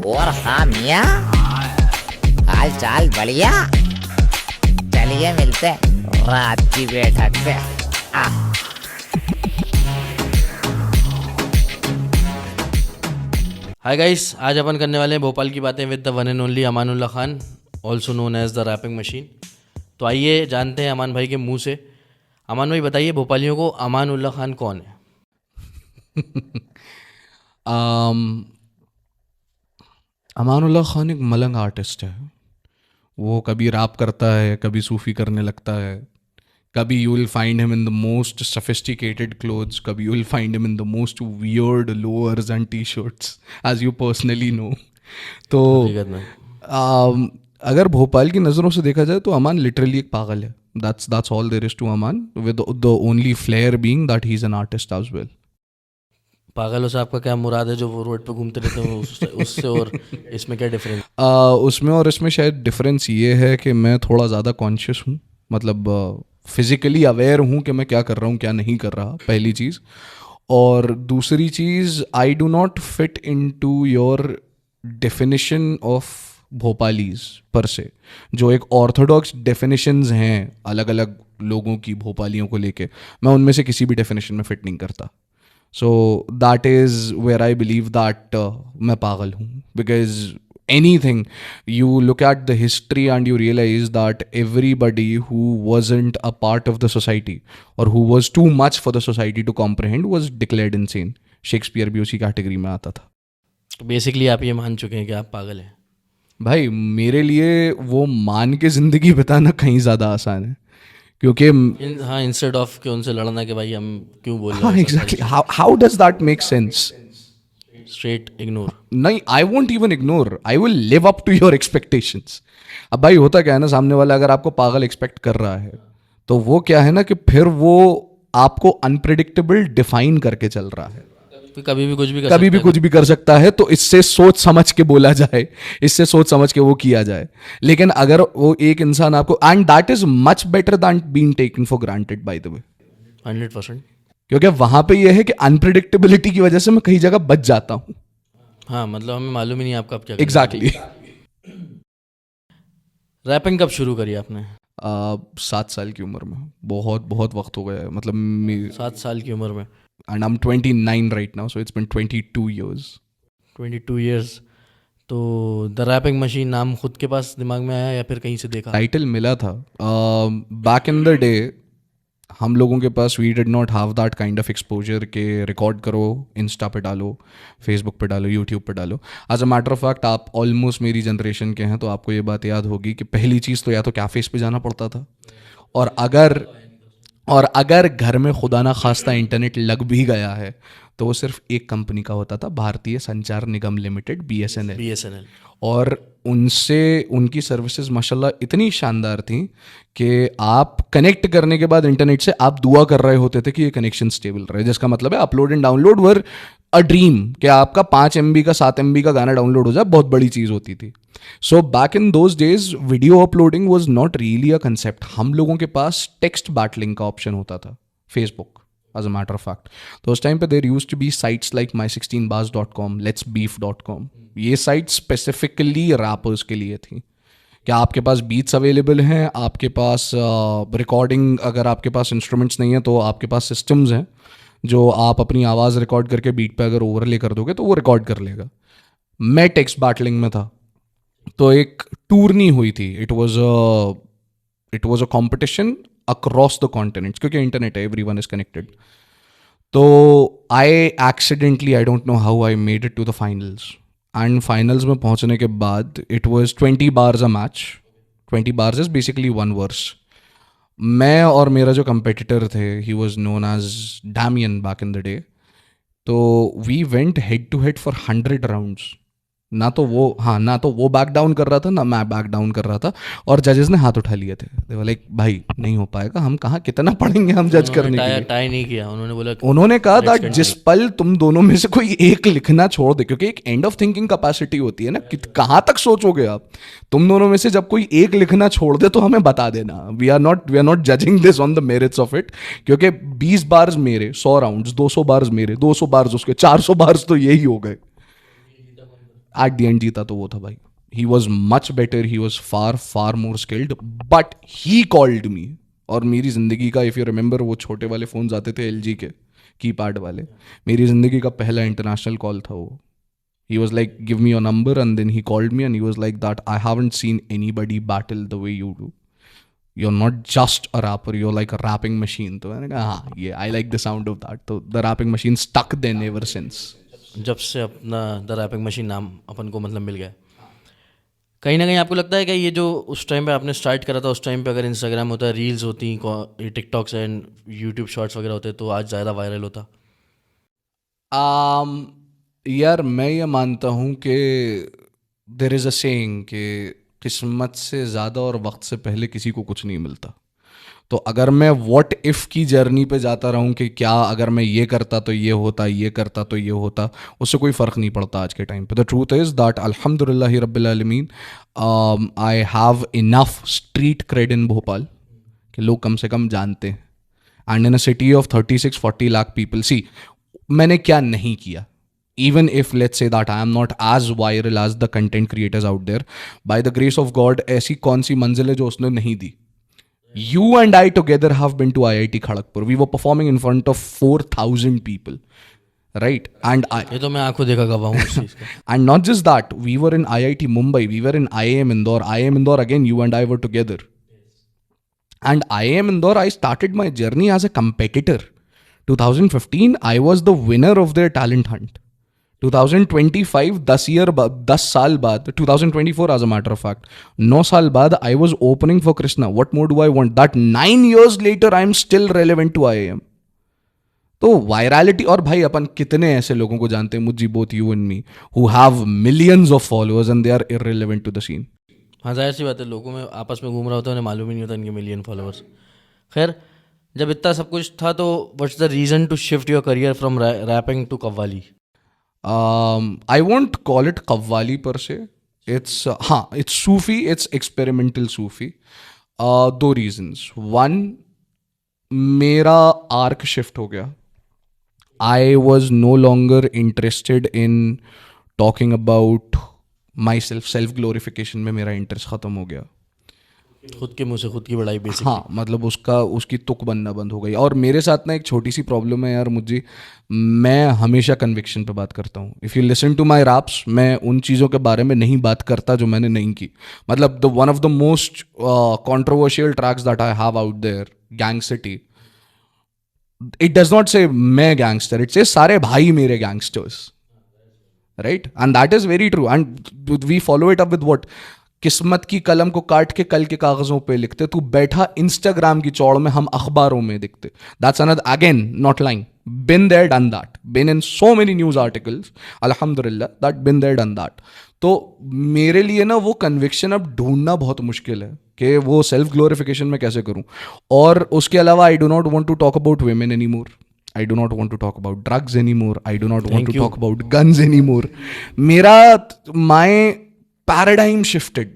और हाँ मियाँ, हाल चाल बढ़िया। चलिए मिलते हैं रात की बैठक पे। हाय गाइस, आज अपन करने वाले हैं भोपाल की बातें with the one and only Amanullah Khan, also known as the rapping machine. तो आइए जानते हैं अमान भाई के मुंह से। अमान भाई बताइए, भोपालियों को अमानुल्लाह खान कौन है? अमानुल्लाह खान एक मलंग आर्टिस्ट है। वो कभी रैप करता है, कभी सूफी करने लगता है। कभी you will find him in the most sophisticated clothes, कभी you will find him in the most weird lowers and T shirts, as you personally know. तो हकीकत में अगर भोपाल की नज़रों से देखा जाए तो अमान लिटरली एक पागल है। that's all there is to Aman, with the only flair being that he's an artist as well. पागलों से आपका क्या मुराद है? जो वो रोड पे घूमते रहते हैं उससे और इसमें क्या डिफरेंस? उसमें और इसमें शायद डिफरेंस ये है कि मैं थोड़ा ज़्यादा कॉन्शियस हूँ, मतलब फिजिकली अवेयर हूँ कि मैं क्या कर रहा हूँ क्या नहीं कर रहा, पहली चीज़। और दूसरी चीज़, I do not fit into your definition of Bhopalis per se, जो एक ऑर्थोडॉक्स डेफिनेशंस हैं अलग अलग लोगों की भोपालियों को लेके, मैं उनमें से किसी भी डेफिनेशन में फिट नहीं करता। So that is where I believe that मैं पागल हूँ, because anything, you look at the history and you realize that everybody who wasn't a part of the society or who was too much for the society to comprehend was declared insane. Shakespeare भी उसी category में आता था। तो basically आप ये मान चुके हैं कि आप पागल हैं? भाई मेरे लिए वो मान के ज़िंदगी बिताना कहीं ज़्यादा आसान है, क्योंकि हाँ, इंस्टेड ऑफ कि उनसे लड़ना कि भाई हम क्यों बोल रहे हाँ हैं, exactly, how does that make sense? Straight ignore. नहीं, I won't even ignore, I will live up to your expectations. अब भाई होता क्या है ना, सामने वाला अगर आपको पागल एक्सपेक्ट कर रहा है तो वो क्या है ना कि फिर वो आपको अनप्रिडिक्टेबल डिफाइन करके चल रहा है। कभी भी कुछ भी कर सकता है, तो इससे सोच समझ के बोला जाए, इससे सोच समझ के वो किया जाए। लेकिन अगर वो एक इंसान आपको, and that is much better than being taken for granted, by the way, 100%। क्योंकि वहां पे ये है कि अनप्रिडिक्टेबिलिटी की वजह से मैं कई जगह बच जाता हूँ। हाँ, मतलब हमें मालूम ही नहीं आपका अब क्या। एग्जैक्टली। रैपिंग कब शुरू करी आपने? 7 साल की उम्र में। बहुत बहुत वक्त हो गया है, मतलब 7 साल की उम्र में। And I am 29 right now, so it's been 22 years. 22 years। तो द रैपिंग मशीन नाम खुद के पास दिमाग में आया या फिर कहीं से देखा? टाइटल मिला था बैक इन द डे। हम लोगों के पास we did not have that kind of exposure के रिकॉर्ड करो, इंस्टा पे डालो, फेसबुक पे डालो, यूट्यूब पे डालो। As a matter of fact, आप ऑलमोस्ट मेरी जनरेशन के हैं तो आपको ये बात याद होगी कि पहली चीज़ तो या तो कैफेज पे जाना पड़ता था, और अगर घर में खुदा ना खास्ता इंटरनेट लग भी गया है तो वो सिर्फ एक कंपनी का होता था, भारतीय संचार निगम लिमिटेड, BSNL। और उनकी सर्विसेज माशाल्लाह इतनी शानदार थी कि आप कनेक्ट करने के बाद इंटरनेट से आप दुआ कर रहे होते थे कि ये कनेक्शन स्टेबल रहे, जिसका मतलब है upload and download were a dream, कि आपका 5 MB का 7 MB का गाना डाउनलोड हो जाए, बहुत बड़ी चीज़ होती थी। So back in those days video uploading was not really a concept. हम लोगों के पास टेक्स्ट बैटलिंग का ऑप्शन होता था, Facebook as a matter of fact. तो उस टाइम पे there used to be sites like my16bars.com, letsbeef.com। ये साइट स्पेसिफिकली रैपर्स के लिए थी कि आपके पास बीट्स अवेलेबल हैं, आपके पास रिकॉर्डिंग, अगर आपके पास इंस्ट्रूमेंट्स नहीं है तो आपके पास सिस्टम्स हैं जो आप अपनी आवाज़ रिकॉर्ड करके बीट पे अगर ओवरले कर दोगे तो वो रिकॉर्ड कर लेगा। मैं टेक्स्ट बैटलिंग में था, तो एक टूरनी हुई थी। It was a competition across the continents, क्योंकि इंटरनेट है, एवरीवन इज कनेक्टेड। तो I don't know how I made it to the finals, and finals में पहुंचने के बाद it was 20 bars a match. 20 bars is basically 1 verse। मैं और मेरा जो कंपेटिटर थे, he was known as Damian back in the day. तो we went head to head for 100 rounds. ना तो वो बैक डाउन कर रहा था, ना मैं बैक डाउन कर रहा था, और जजेस ने हाथ उठा लिए थे। दे वर लाइक, भाई नहीं हो पाएगा, हम कहाँ कितना पढ़ेंगे हम जज करने के लिए। टाई नहीं किया उन्होंने कहा दैट जिस पल तुम दोनों में से कोई एक लिखना छोड़ दे, क्योंकि एक एंड ऑफ थिंकिंग कैपेसिटी होती है ना, कहाँ तक सोचोगे आप। तुम दोनों में से जब कोई एक लिखना छोड़ दे तो हमें बता देना। We are not judging this on the merits of it, क्योंकि 20 बार्स मेरे, 100 राउंड्स, 200 बार्स मेरे, 200 बार्स उसके, 400 बार्स तो यही हो गए। एट द एंड जीता तो वो था भाई. He was much better, he was far more skilled, but he called me. और मेरी ज़िंदगी का, इफ़ यू रिमेंबर, वो छोटे वाले फ़ोन्स आते थे LG के कीपैड वाले, मेरी ज़िंदगी का पहला इंटरनेशनल कॉल था वो. He was like, give me your number, and then he called me and he was like that, I haven't seen anybody battle the way you do. You're not just a rapper, you're like a rapping machine. तो मैंने कहा हाँ, ये I like the sound of that. तो the rapping machine stuck then ever since. जब से अपना the rapping machine नाम अपन को मतलब मिल गया, कहीं ना कहीं आपको लगता है कि ये जो उस टाइम पे आपने स्टार्ट करा था, उस टाइम पे अगर इंस्टाग्राम होता, रील्स होती, टिकटॉक्स एंड यूट्यूब शॉर्ट्स वगैरह होते, तो आज ज़्यादा वायरल होता? यार मैं ये मानता हूँ कि देर इज़ अ सेइंग कि किस्मत से ज़्यादा और वक्त से पहले किसी को कुछ नहीं मिलता. तो अगर मैं व्हाट इफ़ की जर्नी पे जाता रहूँ कि क्या अगर मैं ये करता तो ये होता, ये करता तो ये होता, उससे कोई फ़र्क नहीं पड़ता आज के टाइम पे. द ट्रूथ इज़ दैट अल्हम्दुलिल्लाह रब्बिल आलमीन I have enough street cred in Bhopal कि लोग कम से कम जानते हैं. And in a city of 36-40 lakh people, see मैंने क्या नहीं किया. Even if let's say that I am not as viral as the content creators out there, by the grace of God, ऐसी कौन सी मंजिल है जो उसने नहीं दी. You and I together have been to IIT Kharagpur. We were performing in front of 4,000 people, right? And ये तो मैं आंखों देखा गवाह हूँ इस चीज़ का. and not just that, we were in IIT Mumbai, we were in IIM Indore. IIM Indore again, you and I were together. And IIM Indore, I started my journey as a competitor. 2015, I was the winner of their talent hunt. 2025, 10 साल बाद, 2024 as a matter of fact, 9 साल बाद, I was opening for Krishna. What more do I want? That 9 years later, I am still relevant to IIM. तो virality, और भाई अपन कितने ऐसे लोगों को जानते हैं, मुझे, both you and me, who have millions of followers and they are irrelevant to the scene. हाँ, जाहिर सी बात है, लोगों में आपस में घूम रहा होता है, उन्हें मालूम ही नहीं होता इनके मिलियन फॉलोअर्स. खैर, जब इतना सब कुछ था तो what's the reason to shift your career from rapping to qawwali? I won't call it Qawwali per se. It's it's Sufi, it's experimental Sufi. दो reasons. One, मेरा arc shift हो गया. I was no longer interested in talking about myself. Self glorification में मेरा interest ख़त्म हो गया. खुद के मुंह से खुद की बड़ाई बेसिकली. हाँ, मतलब उसकी तुक बनना बंद हो गई. और मेरे साथ ना एक छोटी सी प्रॉब्लम है यार, मुझे, मैं हमेशा कन्विक्शन पे बात करता हूँ. If you listen to my raps, मैं उन चीज़ों के बारे में नहीं बात करता जो मैंने नहीं की. मतलब the one of the most controversial tracks that I have out there, Gang City, it does not say मैं गैंगस्टर, इट से सारे भाई मेरे gangsters, right? And that is very true. And we follow it up with what, किस्मत की कलम को काट के कल के कागजों पे लिखते, तू बैठा इंस्टाग्राम की चौड़ में, हम अखबारों में दिखते. That's another, again not lying, been there done that, been in so many news articles, अल्हम्दुलिल्लाह, that been there done that. तो मेरे लिए ना वो कन्विक्शन अब ढूंढना बहुत मुश्किल है कि वो सेल्फ ग्लोरिफिकेशन में कैसे करूं. और उसके अलावा I do not want to talk about women anymore. I do not want to talk about drugs anymore. I do not want to talk about guns anymore. मेरा, my paradigm shifted.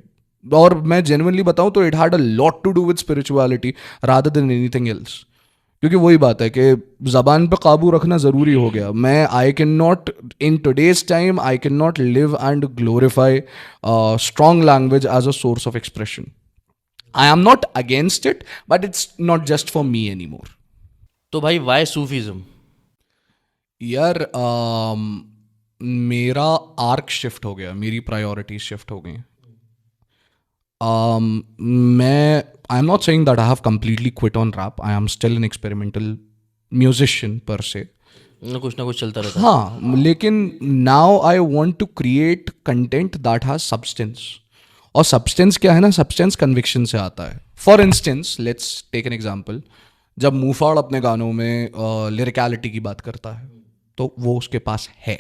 और मैं genuinely बताऊं तो it had a lot to do with spirituality rather than anything else. क्योंकि वही बात है कि ज़बान पे काबू रखना ज़रूरी हो गया. मैं, I cannot, in today's time, I cannot live and glorify strong language as a source of expression. I am not against it, but it's not just for me anymore. तो भाई वाई सूफीज़म? यार मेरा arc shift हो गया, मेरी priorities shift हो गई. मैं, I am not saying that I have completely quit on rap. I am still an experimental musician per se. कुछ ना कुछ चलता रहता है. हाँ, लेकिन now I want to create content that has substance. और सब्सटेंस क्या है ना, सब्सटेंस कन्विक्शन से आता है. For instance, let's take an example. जब मूफाड़ अपने गानों में लिरिकलिटी की बात करता है तो वो उसके पास है.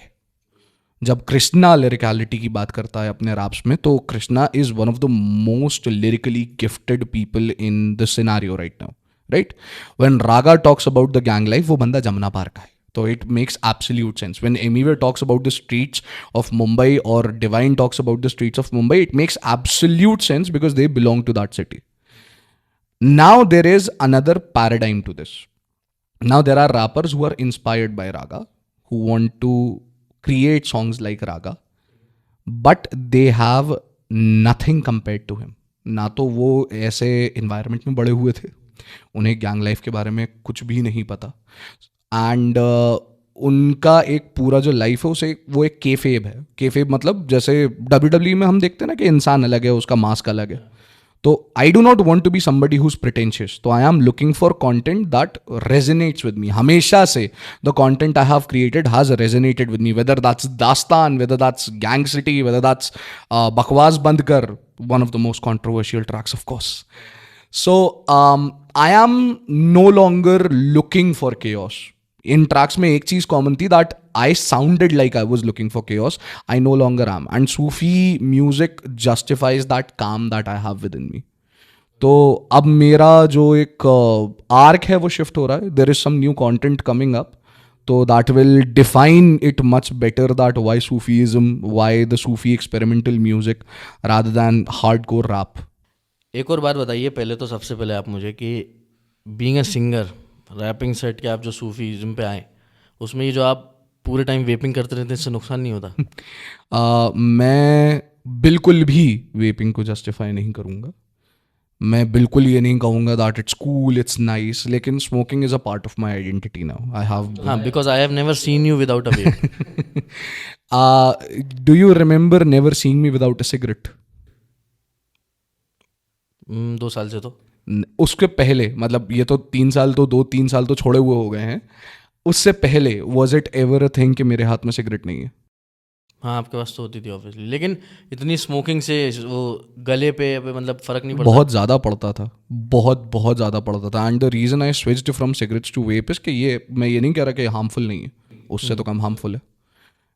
जब कृष्णा लिरिकलिटी की बात करता है अपने रैप्स में, तो Krishna is one of the most lyrically gifted people in the scenario right now, right? When Raga talks about the gang life, वो बंदा जमुना पार का है, तो it makes absolute sense. When Emiway talks about the streets of Mumbai और Divine talks about the streets of Mumbai, it makes absolute sense because they belong to that city. Now there is another paradigm to this. Now there are rappers who are inspired by Raga, who want to create songs like Raga, but they have nothing compared to him. ना तो वो ऐसे environment में बड़े हुए थे, उन्हें gang life के बारे में कुछ भी नहीं पता, एंड उनका एक पूरा जो लाइफ है उसे वो एक केफेब है. केफेब मतलब जैसे WWE में हम देखते हैं ना कि इंसान अलग है, उसका मास्क अलग है. तो I do not want to be somebody who's pretentious. तो I am looking for content that resonates with me. हमेशा से the content I have created has resonated with me, whether that's Dastaan, whether that's gang city, whether that's Bakwas Band Kar, one of the most controversial tracks of course. So I am no longer looking for chaos. In tracks में एक चीज common थी, that I sounded like I was looking for chaos. I no longer am. And Sufi music justifies that calm that I have within me. तो अब मेरा जो एक arc है वो शिफ्ट हो रहा है. There is some new content coming up. So that will define it much better, that why Sufism, why the Sufi experimental music rather than hardcore rap. एक और बात बताइए पहले, तो सबसे पहले आप मुझे कि being a singer, rapping set के आप जो सूफीज़म पे आए, उसमें ये जो आप पूरे टाइम वेपिंग करते रहते हैं, इससे नुकसान नहीं होता? मैं बिल्कुल भी वेपिंग को जस्टिफाई नहीं करूँगा. मैं बिल्कुल ये नहीं कहूँगा that it's cool, it's nice, लेकिन smoking is a part of my identity now. I have, हाँ, because I have never seen you without a vape. Do you remember never seeing me without a cigarette? 2 साल से तो. उसके पहले, मतलब ये तो 3 साल तो 2-3 साल तो छोड़े हुए हो गए हैं. उससे पहले was it ever a thing कि मेरे हाथ में सिगरेट नहीं है? हाँ, आपके पास तो होती थी ऑब्वियसली, लेकिन इतनी स्मोकिंग से वो गले पे मतलब फ़र्क नहीं पड़ता? बहुत ज़्यादा पड़ता था, बहुत ज़्यादा पड़ता था. And the reason I switched from cigarettes to vape is कि ये, मैं ये नहीं कह रहा कि हार्मफुल नहीं है, उससे तो कम हार्मफुल है.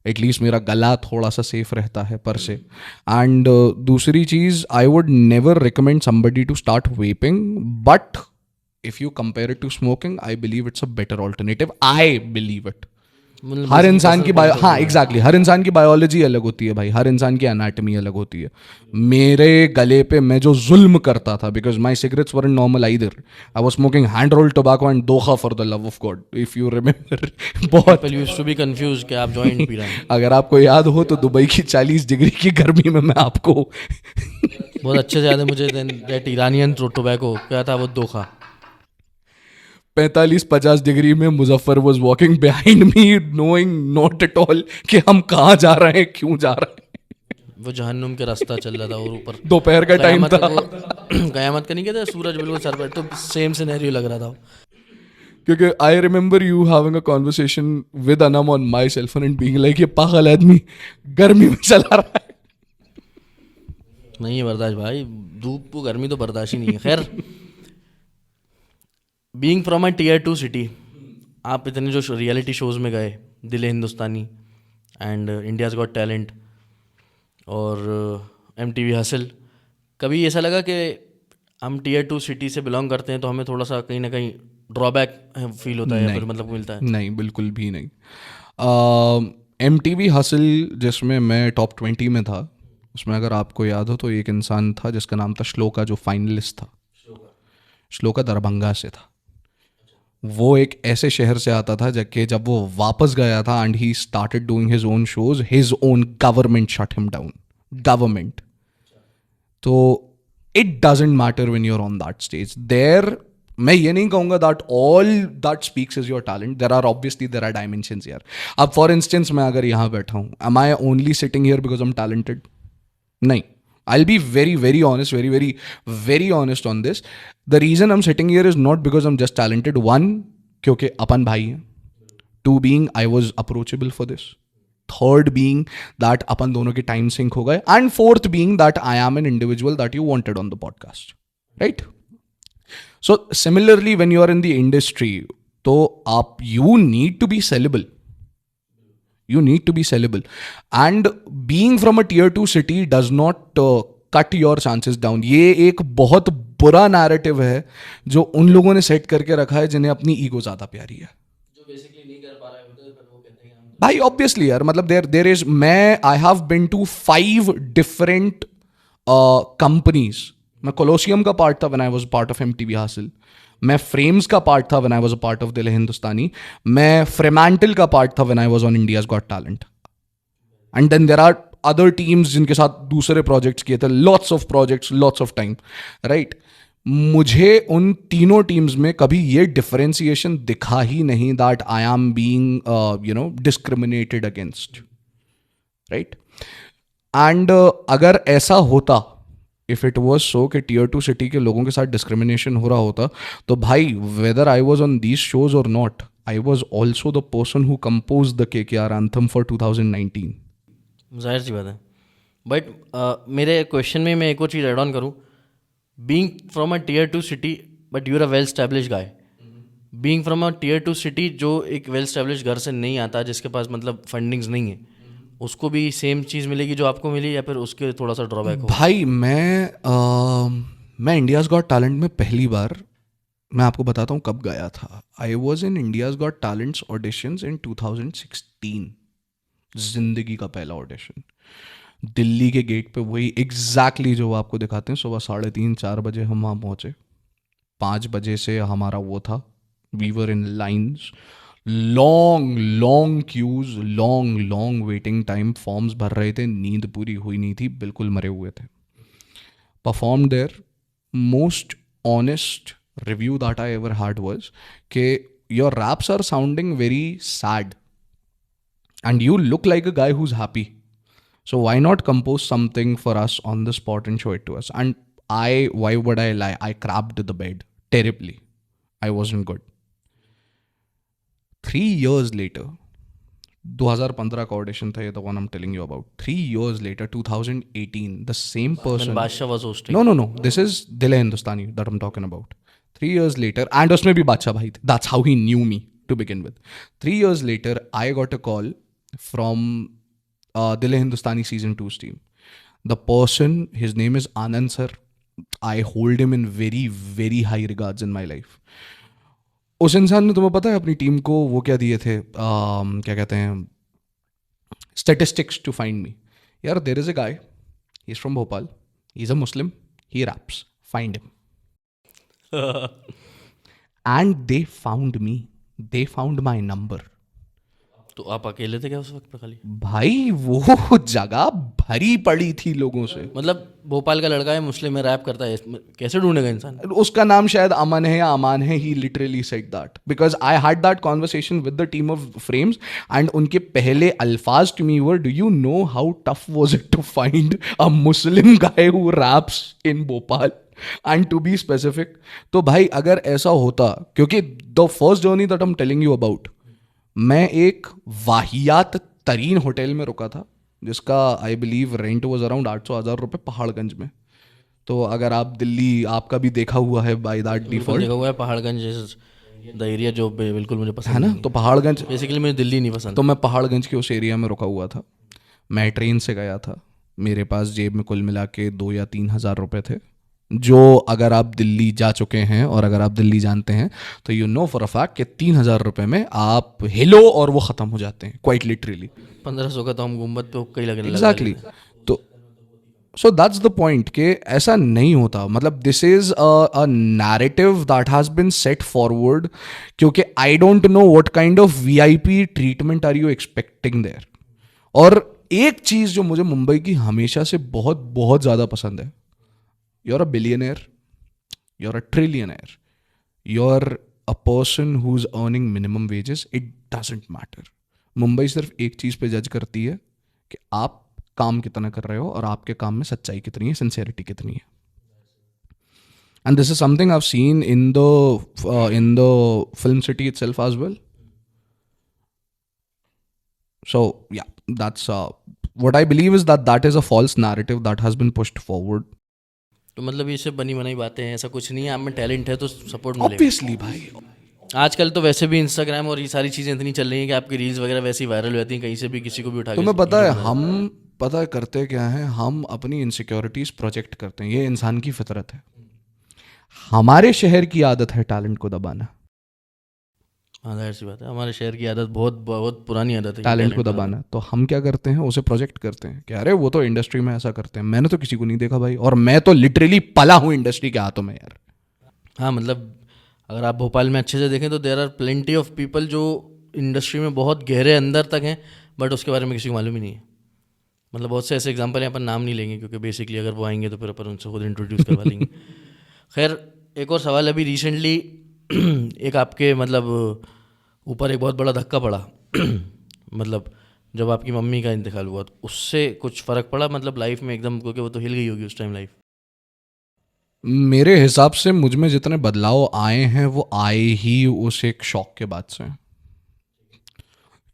एटलीस्ट मेरा गला थोड़ा सा सेफ रहता है पर से. एंड दूसरी चीज़, I would never recommend somebody to start vaping, but if you compare it to smoking, I believe it's a better alternative. I believe it. हर इंसान की बायो, हाँ एग्जैक्टली, हर इंसान की बायोलॉजी अलग होती है भाई, हर इंसान की एनाटमी अलग होती है. मेरे गले पे मैं जो जुल्म करता था, because my cigarettes weren't normal either, I was smoking hand roll tobacco and dokha for the love of God, if you remember. बहुत पहले यूज्ड टू बी कंफ्यूज कि आप जॉइंट पी रहे हैं. अगर आपको याद हो तो दुबई की 40 डिग्री की गर्मी में मैं आपको बहुत अच्छे से याद है मुझे. दैट इरानियन टोबैको क्या था वो, दोखा. 45-50 डिग्री में Muzaffar was walking behind me, knowing not at all कि हम कहाँ जा रहे हैं, क्यों जा रहे हैं. वो जहन्नुम के रास्ता चल रहा था, और ऊपर दोपहर का टाइम था. कयामत का नहीं कहते, सूरज बिल्कुल सर पर, तो सेम सिनेरियो लग रहा था. क्योंकि I remember you having a conversation with Anam on my cell phone and being like, ये पागल आदमी गर्मी में चला रहा है. नहीं है बर्दाश्त भाई, धूप को गर्मी तो बर्दाश्त ही नहीं है. खैर, being from a tier 2 city, आप इतने जो रियलिटी शोज़ में गए, Dil Hindustani and India's Got Talent और MTV हसल, कभी ऐसा लगा कि हम टीयर 2 सिटी से बिलोंग करते हैं तो हमें थोड़ा सा कहीं ना कहीं ड्रॉबैक फील होता है, या फिर मतलब मिलता है? नहीं, बिल्कुल भी नहीं. MTV हसल जिसमें मैं टॉप 20 में था, उसमें अगर आपको याद हो तो एक इंसान था जिसका नाम था श्लोका, जो फाइनलिस्ट था. श्लोका दरभंगा से था. वो एक ऐसे शहर से आता था जब वो वापस गया था and he started doing his own shows, his own government shut him down. Government. तो it doesn't matter when you are on that stage. There मैं ये नहीं कहूँगा that all that speaks is your talent. There are obviously there are dimensions यार. अब for instance मैं अगर यहाँ बैठा हूँ, am I only sitting here because I am talented? नहीं. I'll be very honest, very honest on this. The reason I'm sitting here is not because I'm just talented. One, क्योंकि अपन भाई हैं. Two being, I was approachable for this. Third being that अपन दोनों के time sync हो गए. And fourth being that I am an individual that you wanted on the podcast. Right? So similarly, when you are in the industry, तो you need to be sellable. You need to be sellable. And being from a tier 2 city does not cut your chances down. ये एक बहुत बुरा narrative है जो उन लोगों ने सेट करके रखा है जिन्हें अपनी ईगो ज़्यादा प्यारी है. जो बेसिकली नहीं कर पा रहे होते हैं, वो कहते हैं भाई ऑब्वियसली यार, मतलब देर इज, मैं I have been to 5 different companies. मैं कोलोसियम का पार्ट था when I was part of MTV Hustle. मैं फ्रेम्स का पार्ट था when I was a part of Dil Hindustani. मैं फ्रेमैंटल का पार्ट था when I was on India's Got Talent. And then there are other teams जिनके साथ दूसरे प्रोजेक्ट्स किए थे, lots of projects, lots of time, right. मुझे उन तीनों टीम्स में कभी ये डिफरेंशिएशन दिखा ही नहीं that I am being discriminated against, right. And अगर ऐसा होता, इफ इट वॉज सो कि टीयर 2 सिटी के लोगों के साथ डिस्क्रिमिनेशन हो रहा होता, तो भाई whether I was on these shows or not, I was also the person who compose the KKR anthem for 2019. जाहिर सी बात है. बट मेरे क्वेश्चन में मैं एक और चीज़ एड ऑन करूँ. Being from a tier 2 city but you are a well established guy, being from a tier 2 city जो एक वेल स्टैब्लिश घर से नहीं आता, जिसके पास मतलब फंडिंग्स नहीं है, उसको भी सेम चीज़ मिलेगी जो आपको मिली, या फिर उसके थोड़ा सा ड्रॉबैक हो? भाई मैं इंडियाज़ गॉट टैलेंट में पहली बार, मैं आपको बताता हूँ कब गया था. I was in India's got talents auditions in 2016. जिंदगी का पहला ऑडिशन दिल्ली के गेट पे, वही एग्जैक्टली जो आपको दिखाते हैं. सुबह 3:30-4 बजे हम वहाँ पहुँचे. 5 बजे से हमारा वो था, we were in lines, long long queues, long long waiting time, forms भर रहे थे, नींद पूरी हुई नहीं थी, बिल्कुल मरे हुए थे. Perform there. Most honest review that I ever had was कि your raps are sounding very sad and you look like a guy who's happy, so why not compose something for us on the spot and show it to us? And why would I lie, I crapped the bed terribly. I wasn't good. 3 years later, 2015 का audition था ये, the one I'm telling you about. 3 years later, 2018, the same person. बादशाह was hosting. No, this is दिल है हिंदुस्तानी that I'm talking about. 3 years later, and उसमें भी बादशाह भाई थे. That's how he knew me to begin with. 3 years later, I got a call from Dil Hai Hindustani season 2's team. The person, his name is Anand sir. I hold him in very very high regards in my life. उस इंसान ने, तुम्हें पता है, अपनी team को वो क्या दिए थे, क्या कहते हैं, statistics to find me. यार, there is a guy, he's from Bhopal, he's a Muslim, he raps, find him. And they found me, they found my number. तो आप अकेले थे क्या उस वक्त पे खाली? भाई वो जगह भरी पड़ी थी लोगों से. मतलब भोपाल का लड़का है, मुस्लिम है, रैप करता है, कैसे ढूंढेगा इंसान? उसका नाम शायद अमन है या अमान है. He literally said that because I had that conversation with the team of frames and उनके पहले अल्फाज to me were, do you know how tough was it to find a Muslim guy who raps in Bhopal and to be specific. तो भाई अगर ऐसा होता, क्योंकि the first journey that I am telling you about, मैं एक वाहियात तरीन होटल में रुका था जिसका I believe rent was around 800,000 रुपये पहाड़गंज में. तो अगर आप दिल्ली, आपका भी देखा हुआ है बाय दैट डिफॉल्ट, देखा हुआ है पहाड़गंज द एरिया जो बिल्कुल मुझे पसंद है ना. तो पहाड़गंज, बेसिकली मुझे दिल्ली नहीं पसंद. तो मैं पहाड़गंज के उस एरिया में रुका हुआ था. मैं ट्रेन से गया था, मेरे पास जेब में कुल मिला के 2 या 3 हज़ार रुपये थे, जो अगर आप दिल्ली जा चुके हैं और अगर आप दिल्ली जानते हैं तो you know for a fact कि 3,000 रुपये में आप हिलो और वो ख़त्म हो जाते हैं, क्वाइट लिटरली. 1500 का तो हम गुम्बद पे कई लगने लगा. एग्जैक्टली. तो सो दैट्स द पॉइंट कि ऐसा नहीं होता. मतलब this is a narrative that has been set forward, क्योंकि I don't know what kind of VIP treatment are you expecting there. और एक चीज़ जो मुझे मुंबई की हमेशा से बहुत बहुत ज़्यादा पसंद है, you're a billionaire, you're a trillionaire, you're a person who's earning minimum wages, it doesn't matter. Mumbai सिर्फ एक चीज़ पे जज करती है कि आप काम कितना कर रहे हो और आपके काम में सच्चाई कितनी है, सिंसेरिटी कितनी है. And this is something I've seen in the film city itself as well. So yeah, that's what I believe is that is a false narrative that has been pushed forward. तो मतलब ये सब बनी बनाई बातें हैं, ऐसा कुछ नहीं है. आप में टैलेंट है तो सपोर्ट मिलेगा. Obviously भाई. आजकल तो वैसे भी इंस्टाग्राम और ये सारी चीज़ें इतनी चल रही हैं कि आपकी रील्स वगैरह वैसी वायरल रहती हैं, कहीं से भी किसी को भी उठा के. तुम्हें पता है हम पता करते क्या है, हम अपनी इनसिक्योरिटीज प्रोजेक्ट करते हैं. ये इंसान की फितरत है. हमारे शहर की आदत है टैलेंट को दबाना. हाँ, जाहिर सी बात है, हमारे शहर की आदत बहुत बहुत पुरानी आदत है टैलेंट को दबाना. तो हम क्या करते हैं, उसे प्रोजेक्ट करते हैं कि अरे वो तो इंडस्ट्री में ऐसा करते हैं. मैंने तो किसी को नहीं देखा भाई, और मैं तो लिटरली पला हूँ इंडस्ट्री के हाथों में यार. हाँ, मतलब अगर आप भोपाल में अच्छे से देखें तो there are plenty of people जो इंडस्ट्री में बहुत गहरे अंदर तक हैं, बट उसके बारे में किसी को मालूम ही नहीं है. मतलब बहुत से ऐसे एग्जांपल हैं, अपन नाम नहीं लेंगे क्योंकि बेसिकली अगर वो आएंगे तो फिर अपन उनसे खुद इंट्रोड्यूस करवा लेंगे। खैर, एक और सवाल, अभी रिसेंटली एक आपके मतलब ऊपर एक बहुत बड़ा धक्का पड़ा मतलब जब आपकी मम्मी का इंतकाल हुआ तो उससे कुछ फ़र्क पड़ा मतलब लाइफ में एकदम, क्योंकि वो तो हिल गई होगी उस टाइम लाइफ। मेरे हिसाब से मुझ में जितने बदलाव आए हैं वो आए ही उस एक शॉक के बाद से,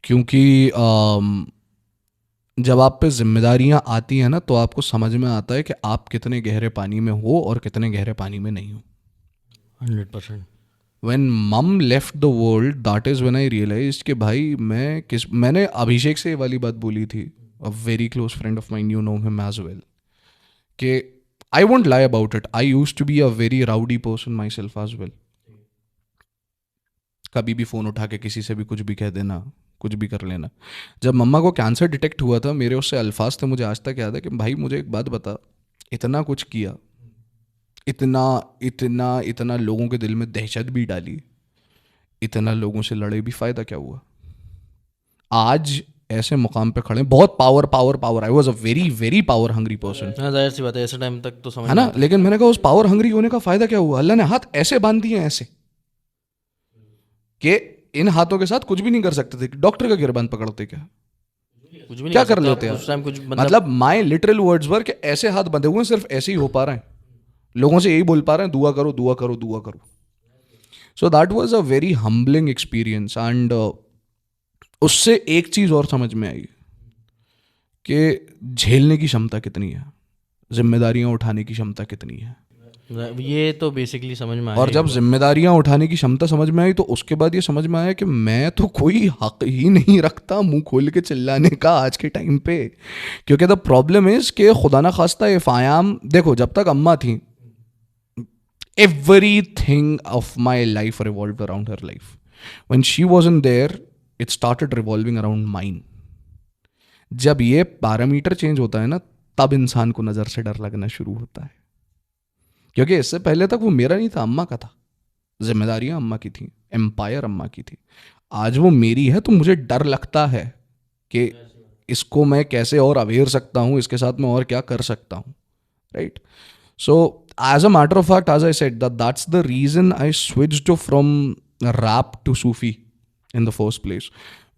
क्योंकि जब आप पे जिम्मेदारियां आती हैं ना तो आपको समझ में आता है कि आप कितने गहरे पानी में हो और कितने गहरे पानी में नहीं हो। 100%। When mum left the world, that is when I realized कि भाई मैंने अभिषेक से ये वाली बात बोली थी, a very close friend of mine, you know him as well, कि I won't lie about it, I used to be a very rowdy person myself as well. कभी भी फ़ोन उठा के किसी से भी कुछ भी कह देना, कुछ भी कर लेना। जब मम्मा को कैंसर डिटेक्ट हुआ था, मेरे उससे अल्फाज थे, मुझे आज तक याद है कि भाई मुझे एक बात बता, इतना कुछ किया, इतना इतना इतना लोगों के दिल में दहशत भी डाली, इतना लोगों से लड़े भी, फ़ायदा क्या हुआ? आज ऐसे मुकाम पे खड़े, बहुत power power power, I was a very very power hungry person, हाँ, जाहिर सी बात है, ऐसे टाइम तक तो समझ है में ना। आता लेकिन मैंने कहा उस पावर हंग्री होने का फ़ायदा क्या हुआ? अल्लाह ने हाथ ऐसे बांध दिए ऐसे कि इन हाथों के साथ कुछ भी नहीं कर सकते थे। डॉक्टर का गिरबान पकड़ते क्या? कुछ भी नहीं क्या कर कर सकते लेते आप हैं? उस टाइम कुछ मतलब माई लिटरल वर्ड्स वर कि ऐसे हाथ बंधे हुए हैं, सिर्फ ऐसे ही हो पा रहे हैं, लोगों से यही बोल पा रहे हैं दुआ करो दुआ करो दुआ करो। So that was a very humbling experience. And उससे एक चीज़ और समझ में आई कि झेलने की क्षमता कितनी है, जिम्मेदारियां उठाने की क्षमता कितनी है। ये तो बेसिकली समझ में आया। और जब जिम्मेदारियां उठाने की क्षमता समझ में आई तो उसके बाद ये समझ में आया कि मैं तो कोई हक ही नहीं रखता मुंह खोल के चिल्लाने का आज के टाइम पे। क्योंकि द प्रॉब्लम इज कि खुदा ना खास्ता इफ आई एम, देखो जब तक अम्मा थी, everything of my life revolved around her life. When she wasn't there, it started revolving around mine. जब ये पैरामीटर चेंज होता है ना, तब इंसान को नज़र से डर लगना शुरू होता है। क्योंकि इससे पहले तक वो मेरा नहीं था, अम्मा का था, जिम्मेदारियां अम्मा की थी, एम्पायर अम्मा की थी। आज वो मेरी है तो मुझे डर लगता है कि इसको मैं कैसे और अवेयर सकता हूँ, इसके साथ मैं और क्या कर सकता हूँ, right. So, as a matter of fact, as I said, that's the reason I switched from rap to Sufi in the first place.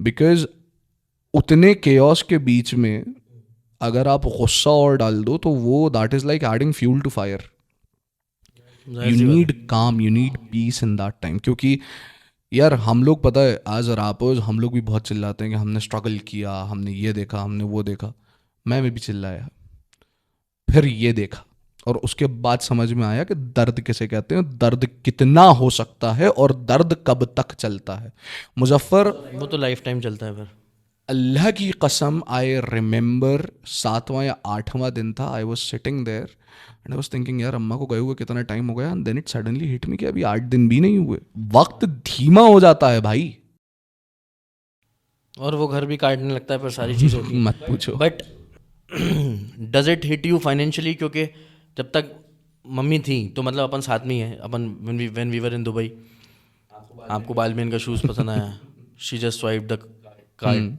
Because उतने chaos के बीच में अगर आप गुस्सा और डाल दो तो वो that is like adding fuel to fire. You need calm, you need peace in that time. क्योंकि यार हम लोग, पता है, as a rappers हम लोग भी बहुत चिल्लाते हैं कि हमने स्ट्रगल किया, हमने ये देखा, हमने वो देखा। मैं भी चिल्लाया, फिर ये देखा, और उसके बाद समझ में आया कि दर्द किसे कहते हैं, दर्द कितना हो सकता है और दर्द कब तक चलता है। मुजफ्फर, वो तो लाइफ टाइम चलता है। फिर अल्लाह की कसम, आई रिमेंबर 7वां या 8वां दिन था, I was sitting there and I was thinking यार अम्मा को गए हुए कितना टाइम हो गया। And then it suddenly hit me कि अभी 8 दिन भी नहीं हुए। वक्त धीमा हो जाता है भाई, और वो घर भी काटने लगता है, फिर सारी चीज़ें होती हैं। मत पूछो। But does it hit you financially? क्योंकि जब तक मम्मी थी तो मतलब अपन साथ में ही है, अपन when we were in Dubai, आपको बालमेन का शूज़ पसंद आया, she just swipe the card.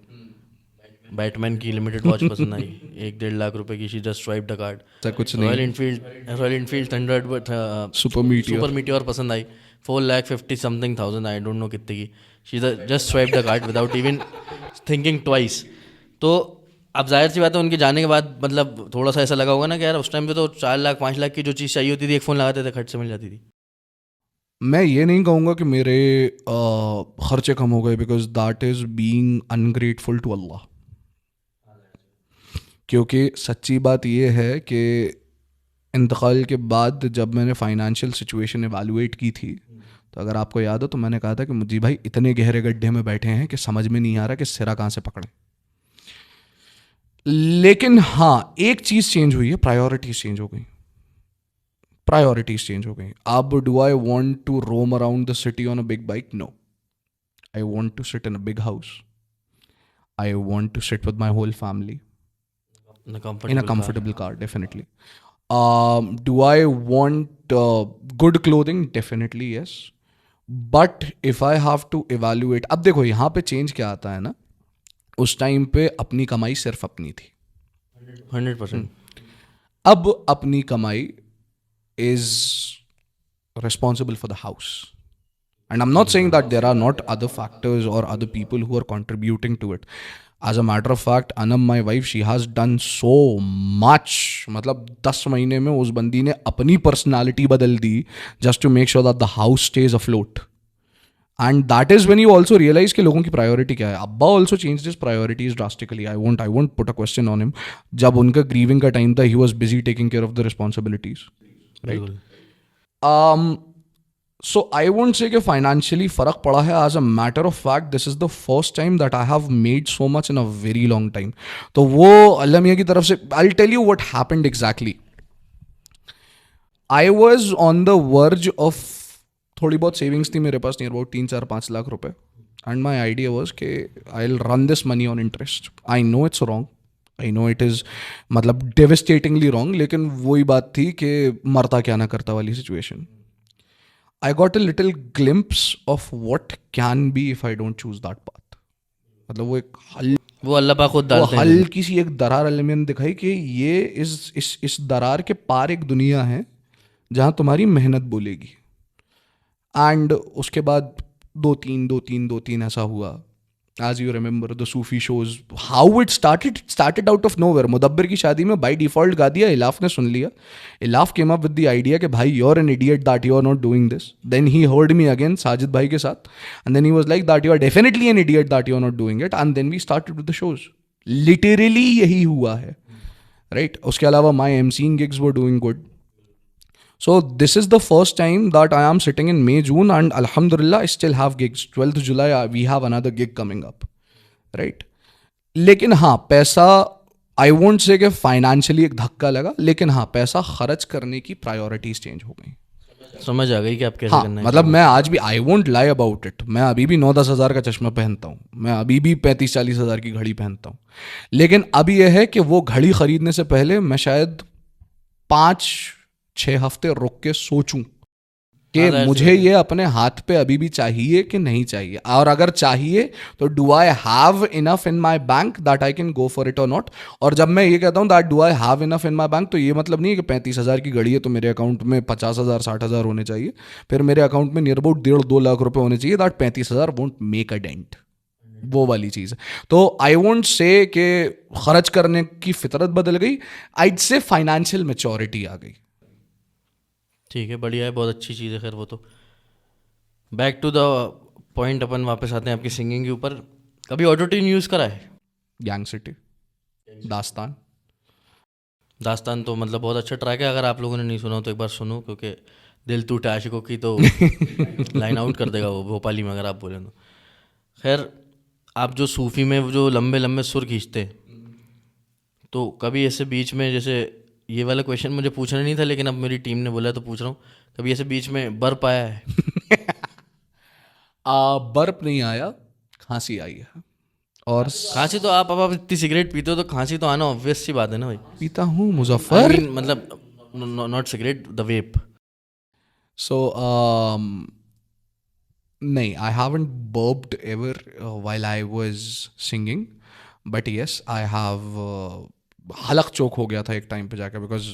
Batman की लिमिटेड वॉच पसंद आई, 1-1.5 लाख रुपए की, she just swipe the card. कुछ Royal Enfield Thunderbird Super Meteor पसंद आई, 4,50,000 समथिंग, आई डोंट नो कितने की। She just swipe the card without even thinking twice. तो अब जाहिर सी बात है उनके जाने के बाद मतलब थोड़ा सा ऐसा लगा होगा ना कि यार उस टाइम पे तो 4 लाख 5 लाख की जो चीज़ चाहिए होती थी, एक फ़ोन लगाते थे, खट से मिल जाती थी। मैं ये नहीं कहूँगा कि मेरे खर्चे कम हो गए, because that is being ungrateful to Allah. क्योंकि सच्ची बात ये है कि इंतकाल के बाद जब मैंने फाइनेंशियल सिचुएशन एवेलुएट की थी, तो अगर आपको याद हो तो मैंने कहा था कि मुझे भाई इतने गहरे गड्ढे में बैठे हैं कि समझ में नहीं आ रहा कि सिरा कहाँ से पकड़ें। लेकिन हाँ, एक चीज़ चेंज हुई है, प्रायोरिटीज चेंज हो गई। प्रायोरिटीज चेंज हो गई। अब do I want to roam around the city on a big bike? No, I want to sit in a big house. I want to sit with my whole family in a comfortable car, definitely. Do I want good clothing? Definitely yes. But if I have to evaluate, अब देखो यहाँ पे change क्या आता है ना, उस time पे अपनी कमाई सिर्फ अपनी थी, 100%. अब अपनी कमाई is responsible for the house. And I'm not saying that there are not other factors or other people who are contributing to it. As a matter of fact, Anam, my wife, she has done so much. मतलब 10 महीने में उस बंदी ने अपनी personality बदल दी just to make sure that the house stays afloat. And that is when you also realize कि लोगों की priority क्या है. अब्बा also changed his priorities drastically. I won't put a question on him. जब उनका grieving का time था, he was busy taking care of the responsibilities. बिल्कुल. So I won't say कि financially फर्क पड़ा है. As a matter of fact, this is the first time that I have made so much in a very long time. तो वो अल्लाह मियाँ की तरफ से I'll tell you what happened exactly. I was on the verge of थोड़ी बहुत savings थी मेरे पास नियर अबाउट 3-4-5 लाख रुपए. एंड माई आइडिया वॉज कि I will run this money on interest. I know it's wrong, I know it is मतलब डेविस्टेटिंगली wrong, लेकिन वही बात थी कि मरता क्या ना करता वाली situation. I got a little glimpse of what can be if I don't choose that path. मतलब वो अल्लाह पाक खुद वो डालते हैं. हल्की सी एक दरार अल्लाह ने दिखाई कि ये इस दरार के पार एक दुनिया है जहाँ तुम्हारी मेहनत बोलेगी. एंड उसके बाद 2-3 ऐसा हुआ. As you remember the Sufi shows, how it started out of nowhere. मुदब्बिर की शादी में by default गा दिया, इलाफ ने सुन लिया. Ilaf came up with the idea कि भाई you're an idiot that you are not doing this. Then he heard me again Sajid भाई के साथ, and then he was like that you are definitely an idiot that you are not doing it. And then we started with the shows. Literally यही हुआ है, right? उसके अलावा my MCing gigs were doing good. So this is the first time that I am sitting in May, June, and Alhamdulillah I still have gigs. 12th July we have another gig coming up, right? लेकिन हाँ पैसा, I won't say कि financially एक धक्का लगा, लेकिन हाँ पैसा खर्च करने की priorities change हो गई. समझ आ गई कि आप कैसे हाँ, करना है. मतलब मैं आज भी I won't lie about it. मैं अभी भी 9-10 हज़ार का चश्मा पहनता हूँ, मैं अभी भी 35-40 हज़ार की घड़ी पहनता हूँ. लेकिन अभी यह है कि वो घड़ी खरीदने से पहले मैं शायद 5-6 हफ्ते रुक के सोचूं कि मुझे ये अपने हाथ पे अभी भी चाहिए कि नहीं चाहिए, और अगर चाहिए तो do I have enough in my bank that I can go for it or not. और जब मैं ये कहता हूँ that do I have enough in my bank, तो ये मतलब नहीं है कि 35 हज़ार की घड़ी है तो मेरे अकाउंट में 50,000 60,000 होने चाहिए, फिर मेरे अकाउंट में नियर अबाउट 1.5-2 लाख रुपए होने चाहिए. That 35,000 won't make a dent. वो वाली चीज़ है. तो आई वोंट से कि खर्च करने की फितरत बदल गई, आइड से फाइनेंशियल मेच्योरिटी आ गई. ठीक है, बढ़िया है, बहुत अच्छी चीज़ है. खैर वो तो बैक टू द पॉइंट, अपन वापस आते हैं आपकी सिंगिंग के ऊपर. कभी ऑटो ट्यून यूज़ करा है? गैंग सिटी, दास्तान तो मतलब बहुत अच्छा ट्रैक है. अगर आप लोगों ने नहीं सुना हो तो एक बार सुनो, क्योंकि दिल टूटे आशिकों की तो लाइन आउट कर देगा वो भोपाली में अगर आप बोले तो. खैर, आप जो सूफ़ी में वो जो लंबे लंबे सुर खींचते, तो कभी ऐसे बीच में, जैसे ये वाला क्वेश्चन मुझे पूछना नहीं था लेकिन अब मेरी टीम ने बोला तो पूछ रहा हूँ, कभी ऐसे बीच में बर्फ आया है? बर्फ नहीं आया, खांसी आई है. और खांसी तो आप इतनी सिगरेट पीते हो तो खांसी तो आना ऑब्वियस सी बात है ना भाई. पीता हूँ मुजफ्फर. मतलब not cigarette, the vape. So नहीं, I haven't burped ever while I was singing, but yes I have हलक चौक हो गया था एक टाइम पे जाकर, बिकॉज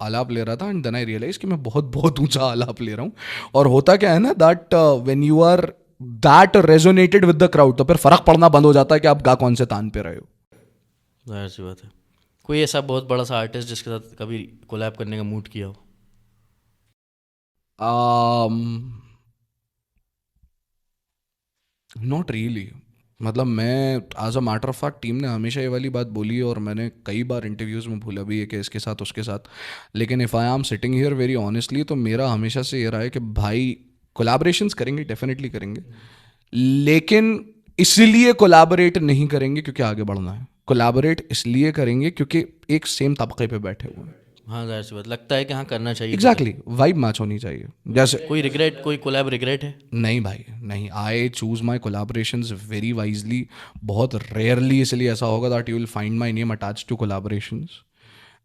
आलाप ले रहा था एंड देन आई रियलाइज कि मैं बहुत बहुत ऊंचा आलाप ले रहा हूँ. और होता क्या है ना, that when you are that resonated with the crowd, तो फिर फर्क पड़ना बंद हो जाता है कि आप गा कौन से तान पे रहे हो. जाहिर सी बात है. कोई ऐसा बहुत बड़ा सा आर्टिस्ट जिसके साथ कभी कोलैब करने का मूड किया हो? Not really. मतलब मैं as a matter of fact, team ने हमेशा ये वाली बात बोली और मैंने कई बार इंटरव्यूज़ में भूला भी है कि इसके साथ उसके साथ. लेकिन if I am sitting here very honestly, तो मेरा हमेशा से ये रहा है कि भाई कोलैबोरेशंस करेंगे, डेफिनेटली करेंगे, लेकिन इसलिए कोलैबोरेट नहीं करेंगे क्योंकि आगे बढ़ना है. कोलैबोरेट इसलिए करेंगे क्योंकि एक सेम तबके पे बैठे हुए हैं. हाँ, जाहिर सी बात, लगता है कि हाँ करना चाहिए. एग्जैक्टली, वाइब मैच होनी चाहिए. जैसे कोई रिग्रेट, कोई कोलैब रिग्रेट है? नहीं भाई नहीं, I choose my collaborations very wisely. बहुत रेयरली इसलिए ऐसा होगा that you will find my name attached to collaborations.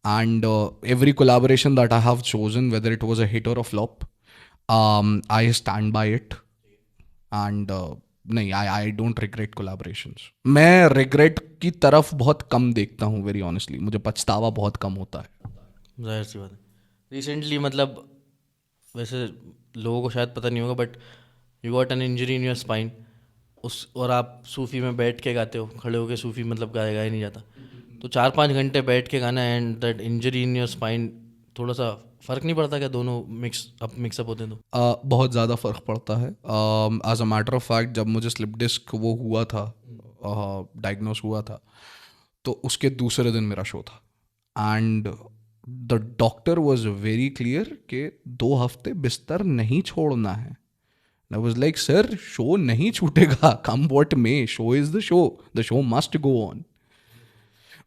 And every collaboration that I have chosen, whether it was a hit or a flop, I stand by it, and नहीं, I don't regret collaborations. मैं regret की तरफ बहुत कम देखता हूँ, very honestly. मुझे पछतावा बहुत कम होता है. जाहिर सी बात है. रिसेंटली मतलब वैसे लोगों को शायद पता नहीं होगा but you got an injury in your spine. उस और आप सूफी में बैठ के गाते हो, खड़े होके सूफी मतलब गाया नहीं जाता. तो 4-5 घंटे बैठ के गाना and that injury in your spine, थोड़ा सा फ़र्क नहीं पड़ता क्या दोनों मिक्सअप होते हैं तो? बहुत ज़्यादा फ़र्क पड़ता है. As a matter of fact, जब मुझे स्लिप डिस्क वो हुआ था, डायग्नोस हुआ था, तो उसके दूसरे दिन मेरा शो था. And the doctor was very clear कि 2 हफ्ते बिस्तर नहीं छोड़ना है. I was like, sir show नहीं छूटेगा, come what may, show is the show must go on.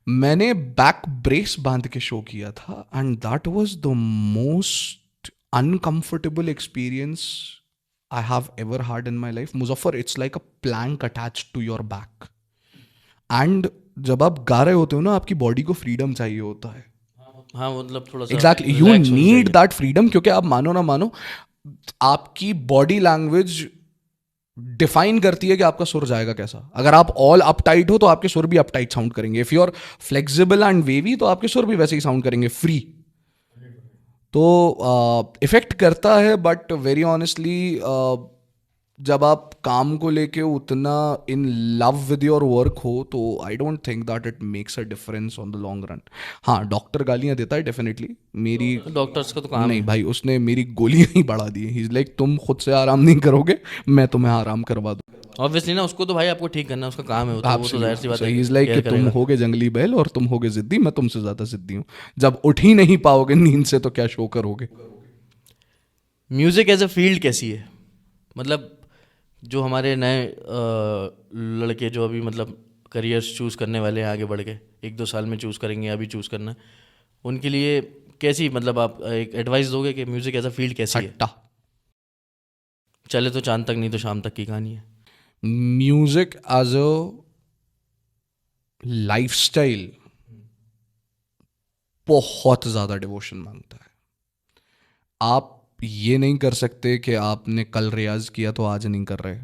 मैंने बैक ब्रेस बांध के शो किया था and that was the most uncomfortable experience I have ever had in my life. Muzaffar, it's like a plank attached to your back. एंड जब आप गा रहे होते हो ना, आपकी बॉडी को फ्रीडम चाहिए होता है. हाँ मतलब थोड़ा सा exactly, you need that freedom. क्योंकि आप मानो ना मानो, आपकी बॉडी लैंग्वेज डिफाइन करती है कि आपका सुर जाएगा कैसा. अगर आप ऑल अपटाइट हो तो आपके सुर भी अपटाइट साउंड करेंगे. If you are flexible and wavy तो आपके सुर भी वैसे ही साउंड करेंगे, फ्री. तो इफेक्ट करता है. बट वेरी ऑनेस्टली, जब आप काम को लेके उतना in love with your work हो तो I don't think that it makes a difference on the long run. हाँ, डॉक्टर गालियाँ देता है डेफिनेटली. मेरी डॉक्टर्स का तो काम नहीं भाई, उसने मेरी गोलियां ही बढ़ा दी. ही इज लाइक, तुम खुद से आराम नहीं करोगे, मैं तुम्हें आराम करवा दूँ. ऑब्वियसली ना, उसको तो भाई आपको ठीक करना है, उसका काम है वो तो जाहिर सी बात है. ही इज लाइक कि तुम होगे जंगली बैल और तुम होगे जिद्दी, मैं तुमसे ज़्यादा जिद्दी हूँ. जब उठ ही नहीं पाओगे नींद से तो क्या शो करोगे. म्यूज़िक एज अ फील्ड कैसी है? मतलब जो हमारे नए लड़के जो अभी मतलब करियर्स चूज़ करने वाले हैं, आगे बढ़ के 1-2 साल में चूज़ करेंगे, अभी चूज़ करना है, उनके लिए कैसी, मतलब आप एक एडवाइस दोगे कि म्यूज़िक एज अ फील्ड कैसी है? हट्टा. चले तो चांद तक, नहीं तो शाम तक की कहानी है. म्यूजिक एज अ लाइफस्टाइल बहुत ज़्यादा डिवोशन मांगता है. आप ये नहीं कर सकते कि आपने कल रियाज किया तो आज नहीं कर रहे.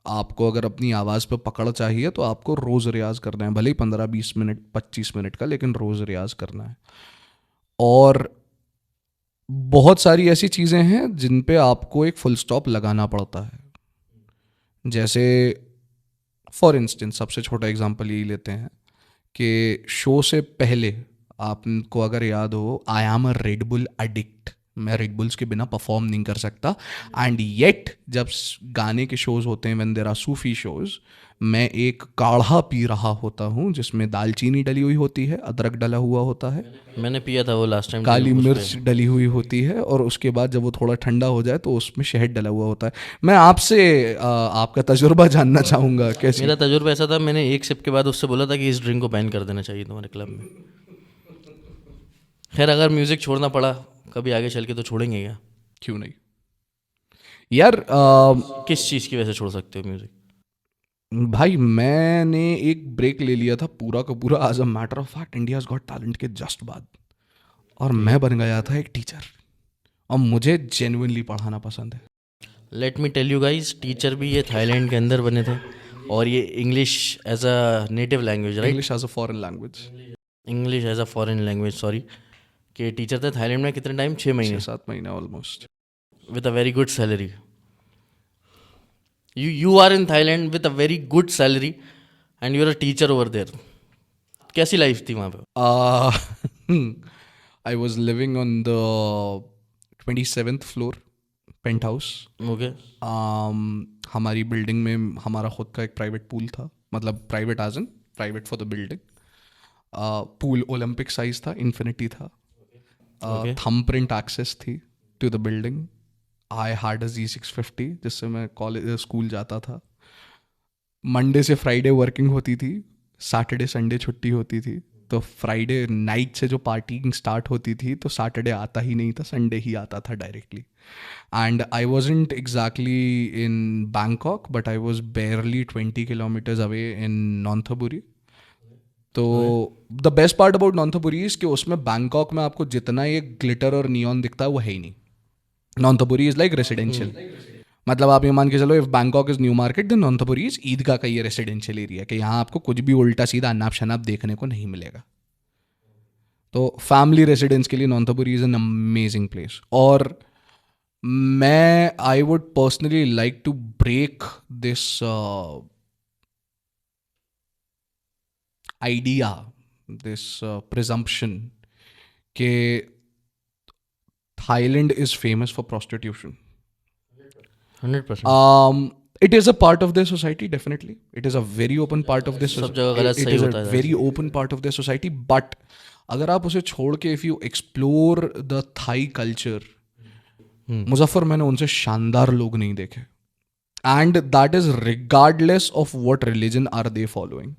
आपको अगर अपनी आवाज़ पे पकड़ चाहिए तो आपको रोज़ रियाज करना है, भले ही 15-20 मिनट 25 मिनट का, लेकिन रोज़ रियाज करना है. और बहुत सारी ऐसी चीज़ें हैं जिन पे आपको एक फुल स्टॉप लगाना पड़ता है. जैसे फॉर इंस्टेंस, सबसे छोटा एग्जांपल यही लेते हैं कि शो से पहले आपको अगर याद हो, I am a red bull addict. मैं रेड बुल्स के बिना परफॉर्म नहीं कर सकता. एंड येट जब गाने के शोज़ होते हैं, when there are Sufi shows, मैं एक काढ़ा पी रहा होता हूँ जिसमें दालचीनी डली हुई होती है, अदरक डला हुआ होता है, मैंने पिया था वो लास्ट टाइम, काली मिर्च डली हुई होती है, और उसके बाद जब वो थोड़ा ठंडा हो जाए तो उसमें शहद डला हुआ होता है. मैं आपसे आपका तजुर्बा जानना चाहूँगा. कैसे? मेरा तजुर्बा ऐसा था, मैंने एक सिप के बाद उससे बोला था कि इस ड्रिंक को बैन कर देना चाहिए तुम्हारे क्लब में. खैर, अगर म्यूज़िक छोड़ना पड़ा कभी आगे चल के तो छोड़ेंगे क्या? क्यों नहीं यार. किस चीज़ की वजह से छोड़ सकते हो म्यूज़िक? भाई, मैंने एक ब्रेक ले लिया था पूरा का पूरा as a matter of fact India's Got Talent के जस्ट बाद, और मैं बन गया था एक टीचर, और मुझे जेन्युइनली पढ़ाना पसंद है. Let me tell you guys, teacher भी ये थाईलैंड के अंदर बने थे, और ये English as a native language, right? English as a foreign language. English as a foreign language, sorry. कि टीचर थे थाईलैंड में कितने टाइम? 6 महीने. 6-7 महीने almost. With a very good salary. You are in Thailand with a very good salary and you are a teacher over there. कैसी life थी वहाँ पे? I was living on the 27th floor, penthouse. Okay. हमारी building में हमारा खुद का एक प्राइवेट पूल था, मतलब private as in private for the building. Pool Olympic size था, इन्फिनिटी था. थंबप्रिंट एक्सेस थी to the building. I had a Z650 जिससे मैं कॉलेज स्कूल जाता था. मंडे से फ्राइडे वर्किंग होती थी, सैटरडे संडे छुट्टी होती थी. तो फ्राइडे नाइट से जो पार्टिंग स्टार्ट होती थी तो सैटरडे आता ही नहीं था, संडे ही आता था directly. And I wasn't exactly in Bangkok, but I was barely 20 kilometres away in Nonthaburi. तो the best part about Nonthaburi is कि उसमें बैंकॉक में आपको जितना ये ग्लिटर और नियॉन दिखता है वो है ही नहीं. Nonthaburi is like residential. मतलब आप ये मान के चलो, if Bangkok is New Market then Nonthaburi is Idgah का ये रेसिडेंशियल एरिया, कि यहाँ आपको कुछ भी उल्टा सीधा अनाप शनाप देखने को नहीं मिलेगा। तो फैमिली रेसिडेंस के लिए Nonthaburi is an amazing place. और मैं I would personally like to break this idea, this presumption कि Thailand is famous for prostitution. 100%। It is a part of their society, definitely. It is a very open part of their सब जगह गलत It सही is होता a है very open part of their society. But अगर आप उसे छोड़ के if you explore the Thai culture, Muzaffar मैंने उनसे शानदार लोग नहीं देखे. And that is regardless of what religion are they following.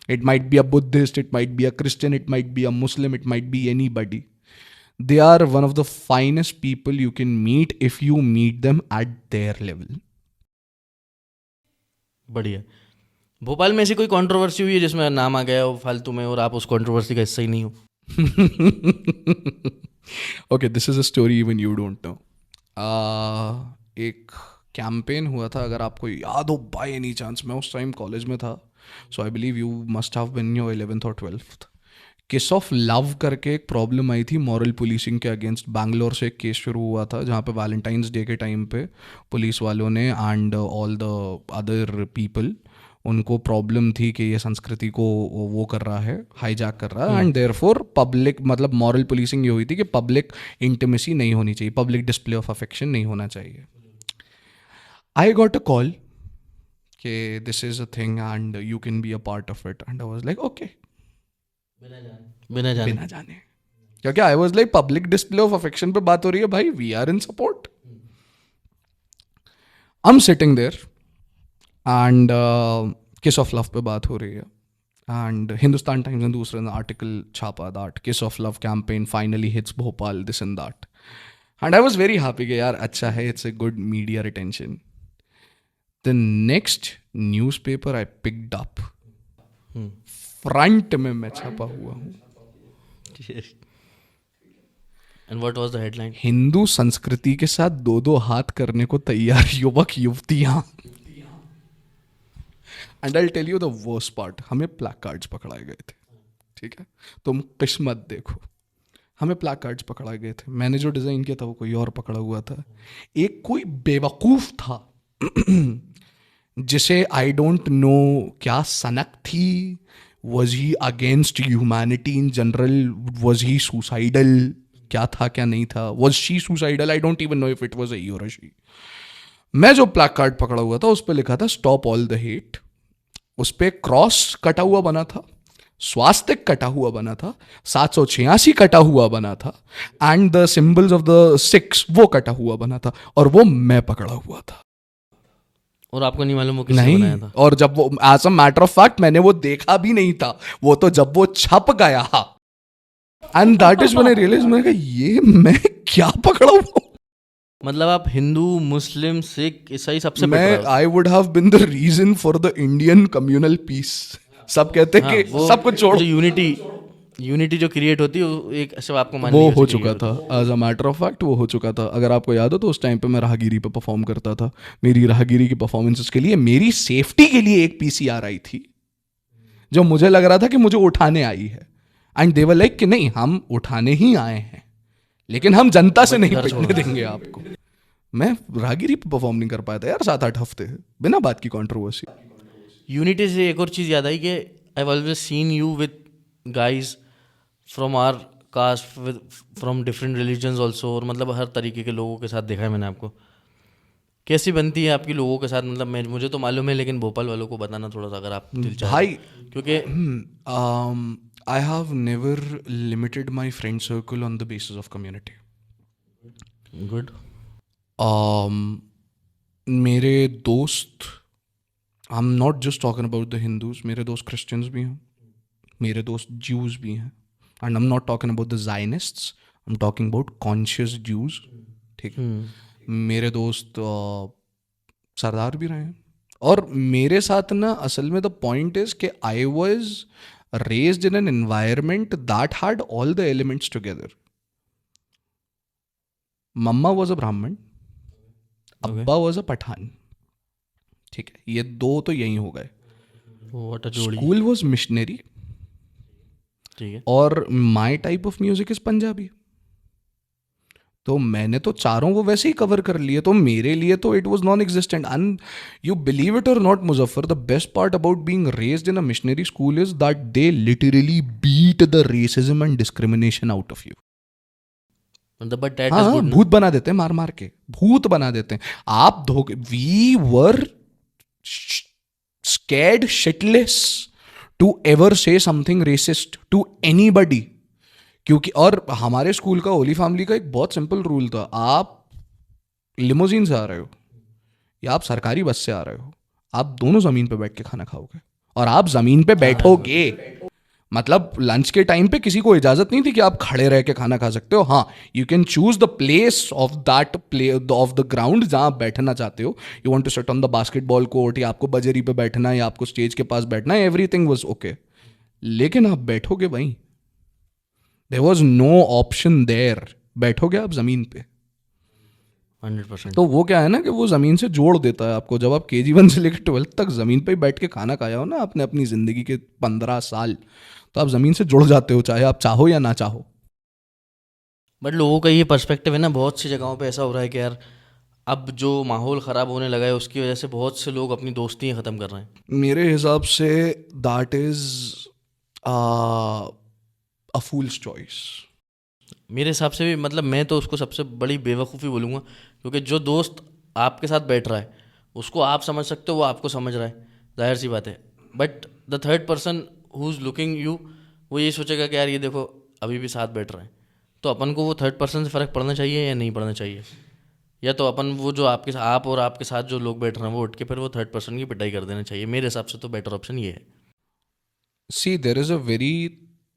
It might be a Buddhist, it might be a Christian, it might be a Muslim, it might be anybody. They are one of the finest people you can meet if you meet them at their level. बढ़िया। भोपाल में ऐसी कोई controversy हुई है जिसमें नाम आ गया हो फालतू में और आप उस कंट्रोवर्सी का हिस्सा ही नहीं हो? Okay, this is a story even you don't know. एक कैंपेन हुआ था, अगर आपको याद हो बाय एनी चांस, मैं उस टाइम कॉलेज में था, so I believe you must have been your 11th or 12th। किस ऑफ लव करके एक प्रॉब्लम आई थी मॉरल पुलिसिंग के अगेंस्ट। बैंगलोर से एक केस शुरू हुआ था जहाँ पे वैलेंटाइंस डे के टाइम पे पुलिस वालों ने and all the other people, उनको प्रॉब्लम थी कि ये संस्कृति को वो कर रहा है, हाईजैक कर रहा है, एंड देयरफॉर पब्लिक, मतलब मॉरल पुलिसिंग ये हुई थी कि पब्लिक इंटीमेसी नहीं होनी चाहिए, पब्लिक डिस्प्ले ऑफ अफेक्शन नहीं होना चाहिए। आई गॉट अ कॉल कि this is a thing and you can be a part of it, and I was like okay, बिना जाने, क्योंकि I was like public display of affection पे बात हो रही है भाई, we are in support. I am sitting there and kiss of love पे बात हो रही है, एंड हिंदुस्तान टाइम्स ने दूसरे ने आर्टिकल छापा दैट किस of love campaign finally hits Bhopal, this and that, and I was very happy कि यार अच्छा है, it's a good media retention. The next newspaper I picked up, front में मैं छपा हुआ हूँ, and what was the headline? Hindu संस्कृति के साथ दो दो हाथ करने को तैयार युवक युवतियां। And I tell you the worst part, हमें प्लैकार्ड्स पकड़ाए गए थे, ठीक है, तुम किस्मत देखो, हमें प्लैकार्ड्स पकड़ाए गए थे, मैंने जो डिज़ाइन किया था वो कोई और पकड़ा हुआ था। एक कोई बेवकूफ़ था जिसे आई डोंट नो क्या सनक थी, was he against humanity in general, was he suicidal, क्या था क्या नहीं था, was she suicidal, I don't even know if it was a he or a she। मैं जो प्लैक कार्ड पकड़ा हुआ था उस पर लिखा था स्टॉप ऑल द हेट, उस पर क्रॉस कटा हुआ बना था, स्वास्तिक कटा हुआ बना था, 786 कटा हुआ बना था, and the symbols of the 6 वो कटा हुआ बना था, और वो मैं पकड़ा हुआ था। और आपको नहीं मालूम वो किसने बनाया था? और जब वो as a matter of fact मैंने वो देखा भी नहीं था, वो तो जब वो छप गया, and that is when I realize, मैंने कहा ये मैं क्या पकड़ा हुआ। मतलब आप हिंदू, मुस्लिम, सिख, ईसाई सबसे मैं I would have been the reason for the Indian communal peace. सब कहते हैं कि सब कुछ छोड़, यूनिटी जो क्रिएट होती है वो एक सब आपको वो हो चुका था, as a matter of fact वो हो चुका था। अगर आपको याद हो तो उस टाइम पे मैं राहगीरी पे परफॉर्म करता था, मेरी राहगीरी की परफॉर्मेंसेस के लिए मेरी सेफ्टी के लिए एक पीसीआर आई थी जो मुझे लग रहा था कि मुझे उठाने आई है, एंड दे वर लाइक कि नहीं हम उठाने ही आए हैं लेकिन हम जनता से नहीं पिटने देंगे आपको। मैं राहगीरी पे परफॉर्म नहीं कर पाया था यार 7-8 हफ्ते बिना बात की कंट्रोवर्सी। यूनिटी से एक और चीज़ याद आई कि I have always seen you with guys from our caste, from different religions also, और मतलब हर तरीके के लोगों के साथ देखा है मैंने आपको। कैसी बनती है आपकी लोगों के साथ? मतलब मुझे तो मालूम है लेकिन भोपाल वालों को बताना थोड़ा सा अगर आप दिल चाहे भाई, क्योंकि I have never limited my friend circle on the basis of community. Good. मेरे दोस्त, I'm not just talking about the Hindus, मेरे दोस्त Christians भी हैं, मेरे दोस्त Jews भी हैं, and I'm not talking about the Zionists, I'm talking about conscious Jews, ठीक है। मेरे दोस्त सरदार भी रहे हैं, और मेरे साथ ना असल में the point is कि I was raised in an environment that had all the elements together. Mamma was a Brahmin, अब्बा वॉज अ पठान, ठीक है, ये दो तो यही हो गए. व्हाट अ जोड़ी. स्कूल वॉज मिशनरी ठीक है. और माई type of music is Punjabi. तो मैंने तो चारों वो वैसे ही कवर कर लिए, तो मेरे लिए तो it was non existent. And you believe it or not Muzaffar, the best part about being raised in a missionary school is that they literally beat the racism and discrimination out of you. मतलब but that is हाँ, good. भूत बना देते हैं, मार मार के भूत बना देते हैं. आप धोखे, we were scared shitless to ever say something racist to anybody. क्योंकि और हमारे स्कूल का, होली फैमिली का एक बहुत सिंपल रूल था. आप लिमोजीन से आ रहे हो या आप सरकारी बस से आ रहे हो, आप दोनों जमीन पे बैठ के खाना खाओगे. और आप जमीन पे बैठोगे, मतलब लंच के टाइम पे किसी को इजाजत नहीं थी कि आप खड़े रह के खाना खा सकते हो. हाँ, you can choose the place of that play of the ground जहां आप बैठना चाहते हो. You want to sit on the basketball court, या आपको बजरी पे बैठना है, या आपको स्टेज के पास बैठना है, एवरीथिंग वाज ओके. लेकिन आप बैठोगे वहीं, there was no option there, बैठोगे आप जमीन पे. 100%. तो वो क्या है ना कि वो ज़मीन से जोड़ देता है आपको. जब आप KG 1 से लेकर 12th तक ज़मीन पे ही बैठ के खाना खाया हो ना आपने अपनी ज़िंदगी के 15 साल, तो आप ज़मीन से जुड़ जाते हो, चाहे आप चाहो या ना चाहो. बट लोगों का ये पर्सपेक्टिव है ना, बहुत सी जगहों पे ऐसा हो रहा है कि यार अब जो माहौल ख़राब होने लगा है उसकी वजह से बहुत से लोग अपनी दोस्तियाँ ख़त्म कर रहे हैं. मेरे हिसाब say that is a fools choice. मेरे हिसाब से भी, मतलब मैं तो उसको सबसे बड़ी बेवकूफ़ी बोलूँगा, क्योंकि जो दोस्त आपके साथ बैठ रहा है उसको आप समझ सकते हो, वो आपको समझ रहा है, जाहिर सी बात है. But the third person who is looking you, वो ये सोचेगा कि यार ये देखो अभी भी साथ बैठ रहे हैं. तो अपन को वो थर्ड पर्सन से फ़र्क पड़ना चाहिए या नहीं पड़ना चाहिए, या तो अपन वो जो आपके साथ, आप और आपके साथ जो लोग बैठ रहे हैं वो उठ के फिर वो थर्ड पर्सन की पिटाई कर देना चाहिए. मेरे हिसाब से तो बेटर ऑप्शन ये है. See, there is a very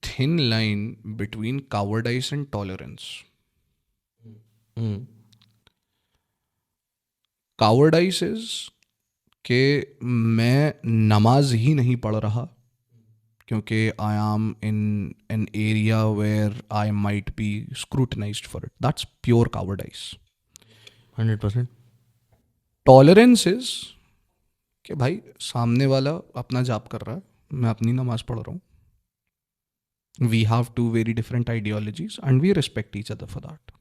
thin line between cowardice and tolerance. Cowardice is कि मैं नमाज ही नहीं पढ़ रहा क्योंकि I am in an area where I might be scrutinised for it. That's pure cowardice. 100%. Tolerance is कि भाई सामने वाला अपना जाप कर रहा है, मैं अपनी नमाज पढ़ रहा हूँ. We have two very different ideologies and we respect each other for that.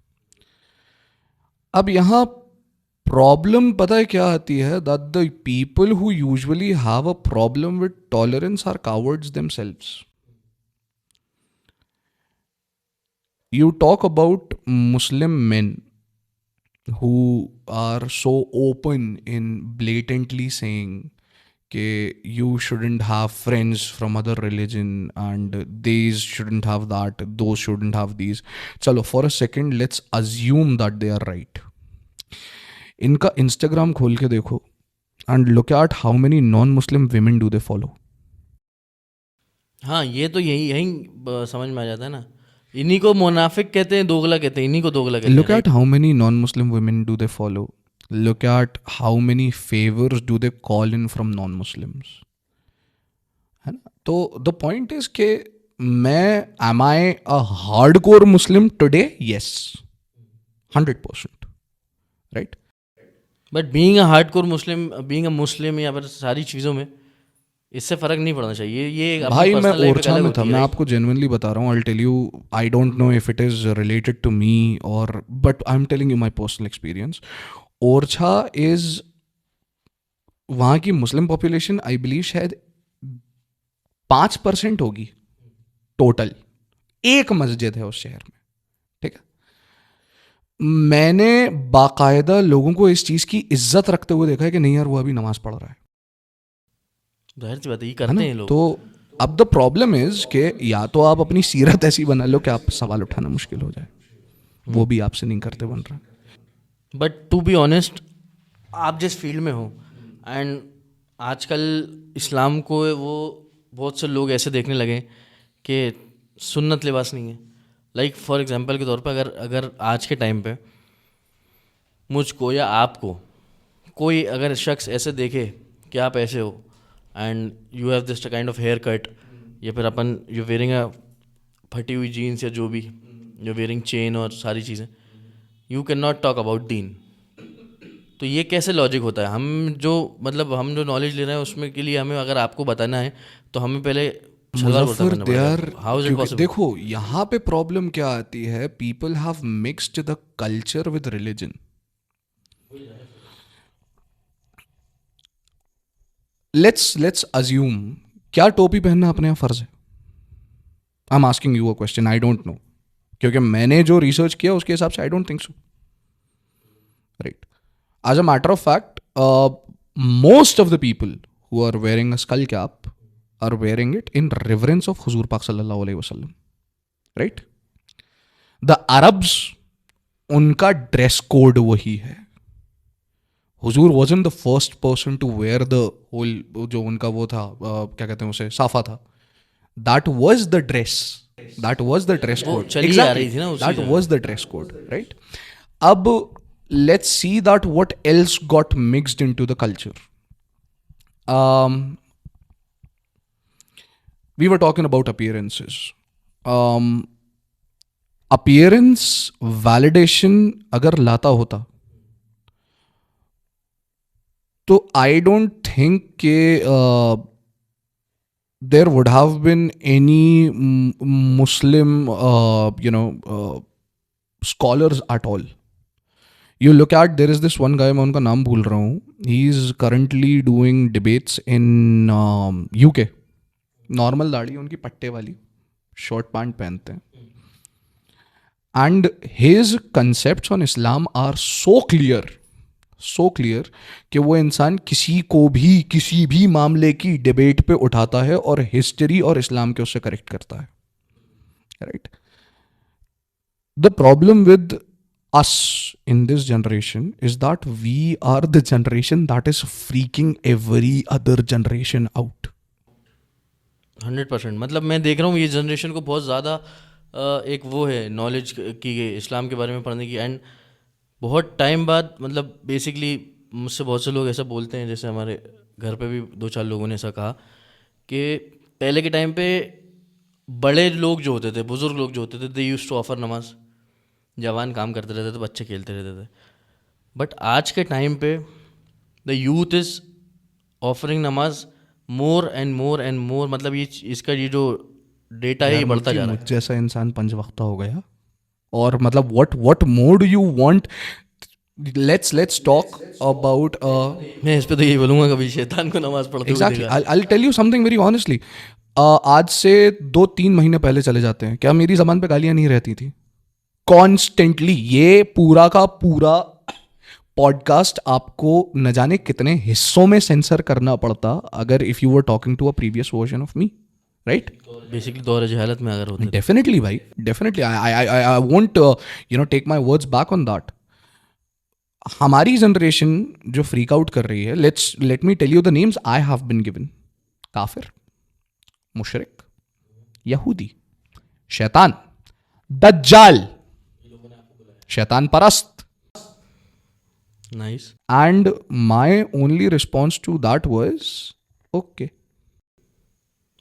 अब यहाँ प्रॉब्लम पता है क्या आती है, that the people who usually have a problem with tolerance are cowards themselves. You talk about Muslim men who are so open in blatantly saying कि you shouldn't have friends from other religion and these shouldn't have that, those shouldn't have these. चलो for a second let's assume that they are right. इनका Instagram खोल के देखो and look at how many non-Muslim women do they follow. हाँ, ये तो यही यही समझ में आ जाता है ना. इन्हीं को मुनाफिक कहते हैं, दोगला कहते हैं, इन्हीं को दोगला कहते हैं. Look at how many non-Muslim women do they follow. Look at how many favors do they call in from non-Muslims. है ना. तो the point is कि मैं am I a hardcore Muslim today? Yes, 100%. Right? But being a hardcore Muslim, being a Muslim या फिर सारी चीज़ों में इससे फ़र्क नहीं पड़ना चाहिए. ये अपनी भाई मैं personal life एक ओरछा अलग में होती था, है, मैं right? आपको जेन्युइनली बता रहा हूँ. I tell you, I don't know if it is related to me or but I am telling you my personal experience. Orchha is, वहाँ की मुस्लिम पॉपुलेशन आई बिलीव शायद 5% होगी टोटल. एक मस्जिद है उस शहर में, ठीक है. मैंने बाकायदा लोगों को इस चीज़ की इज्जत रखते हुए देखा है कि नहीं यार वो अभी नमाज पढ़ रहा है. जाहिर सी बात है, ये है करते ना. हैं लोग. तो अब द प्रॉब्लम इज कि या तो आप अपनी सीरत ऐसी बना लो कि आप सवाल उठाना मुश्किल हो जाए, वो भी आपसे नहीं करते बन रहा. बट टू बी ऑनेस्ट, आप जिस फील्ड में हो, एंड आजकल इस्लाम को वो बहुत से लोग ऐसे देखने लगे कि सुन्नत लिबास नहीं है. लाइक फॉर एग्जांपल के तौर पर अगर आज के टाइम पे मुझको या आपको कोई अगर शख्स ऐसे देखे कि आप ऐसे हो and you have this kind of hair cut, या फिर अपन यू वेयरिंग अ फटी हुई जीन्स या जो भी, यू वेयरिंग चेन और सारी चीज़ें, you can not talk about दीन. तो ये कैसे लॉजिक होता है? हम जो नॉलेज ले रहे हैं उसमें के लिए हमें अगर आपको बताना है तो हमें पहले शलवार कुर्ता मुजफ्फर पहनना दे आर पड़ेगा। How is it possible? देखो यहाँ पे प्रॉब्लम क्या आती है, people have mixed the culture with religion. Let's assume, क्या टोपी पहनना अपने यहाँ फर्ज है? I am asking you a question, I don't know, क्योंकि मैंने जो रिसर्च किया उसके हिसाब से I don't think so. Right. As a matter of fact, most of the people who are wearing a skull cap are wearing it in reverence of Huzur Pak sallallahu alaihi wasallam. Right? The Arabs, उनका dress code वही है. हुजूर wasn't the first person to wear the whole, जो उनका वो था, क्या कहते हैं उसे, साफा था. That was the dress. That was the dress वो code. चली आ रही थी ना उसी That जगह। was the dress code. Right? अब let's see that what else got mixed into the culture. We were talking about appearances. Appearance validation अगर लाता होता तो I don't think के there would have been any Muslim scholars at all. You look at, there is this one guy, मैं उनका नाम भूल रहा हूँ, he is currently doing debates in UK. Normal दाढ़ी उनकी, पट्टे वाली, शॉर्ट पैंट पहनते हैं. And his concepts on Islam are so clear कि वो इंसान किसी को भी किसी भी मामले की डिबेट पे उठाता है और हिस्ट्री और इस्लाम के उससे करेक्ट करता है. Right. The problem with us in this generation is that we are the generation that is freaking every other generation out. 100%. मतलब मैं देख रहा हूँ ये जनरेशन को बहुत ज़्यादा एक वो है नॉलेज की इस्लाम के बारे में पढ़ने की. एंड बहुत टाइम बाद, मतलब बेसिकली मुझसे बहुत से लोग ऐसा बोलते हैं, जैसे हमारे घर पे भी 2-4 लोगों ने ऐसा कहा कि पहले के टाइम पे बड़े लोग जो होते थे, बुज़ुर्ग लोग जो होते थे, दे यूज्ड टू ऑफर नमाज. जवान काम करते रहते थे, बच्चे खेलते रहते थे. बट आज के टाइम पे द यूथ इज़ ऑफरिंग नमाज more and more and more. मतलब ये इसका ये जो डेटा है ये बढ़ता जा रहा है. मुझ जैसा इंसान पंचवक्ता हो गया, और मतलब what more do you want? Let's talk about मैं इस पे तो यही बोलूँगा, कभी शैतान को नमाज पढ़ते हुए exactly. देखा. I'll tell you something very honestly. आज से 2-3 महीने पहले चले जाते हैं, क्या मेरी ज़बान पे गालियाँ नहीं रहती थी? कॉन्स्टेंटली. ये पूरा का पूरा पॉडकास्ट आपको न जाने कितने हिस्सों में सेंसर करना पड़ता अगर if you were talking to a previous version of me. Right. Basically दौर जहालत में अगर होते. डेफिनेटली भाई, definitely. I won't take my words back on that. हमारी जनरेशन जो फ्रीक आउट कर रही है, let me tell you the names I have been given. काफिर, मुशरिक, यहूदी, शैतान, दज्जाल, शैतान परस्त. Nice. And my only response to that was okay.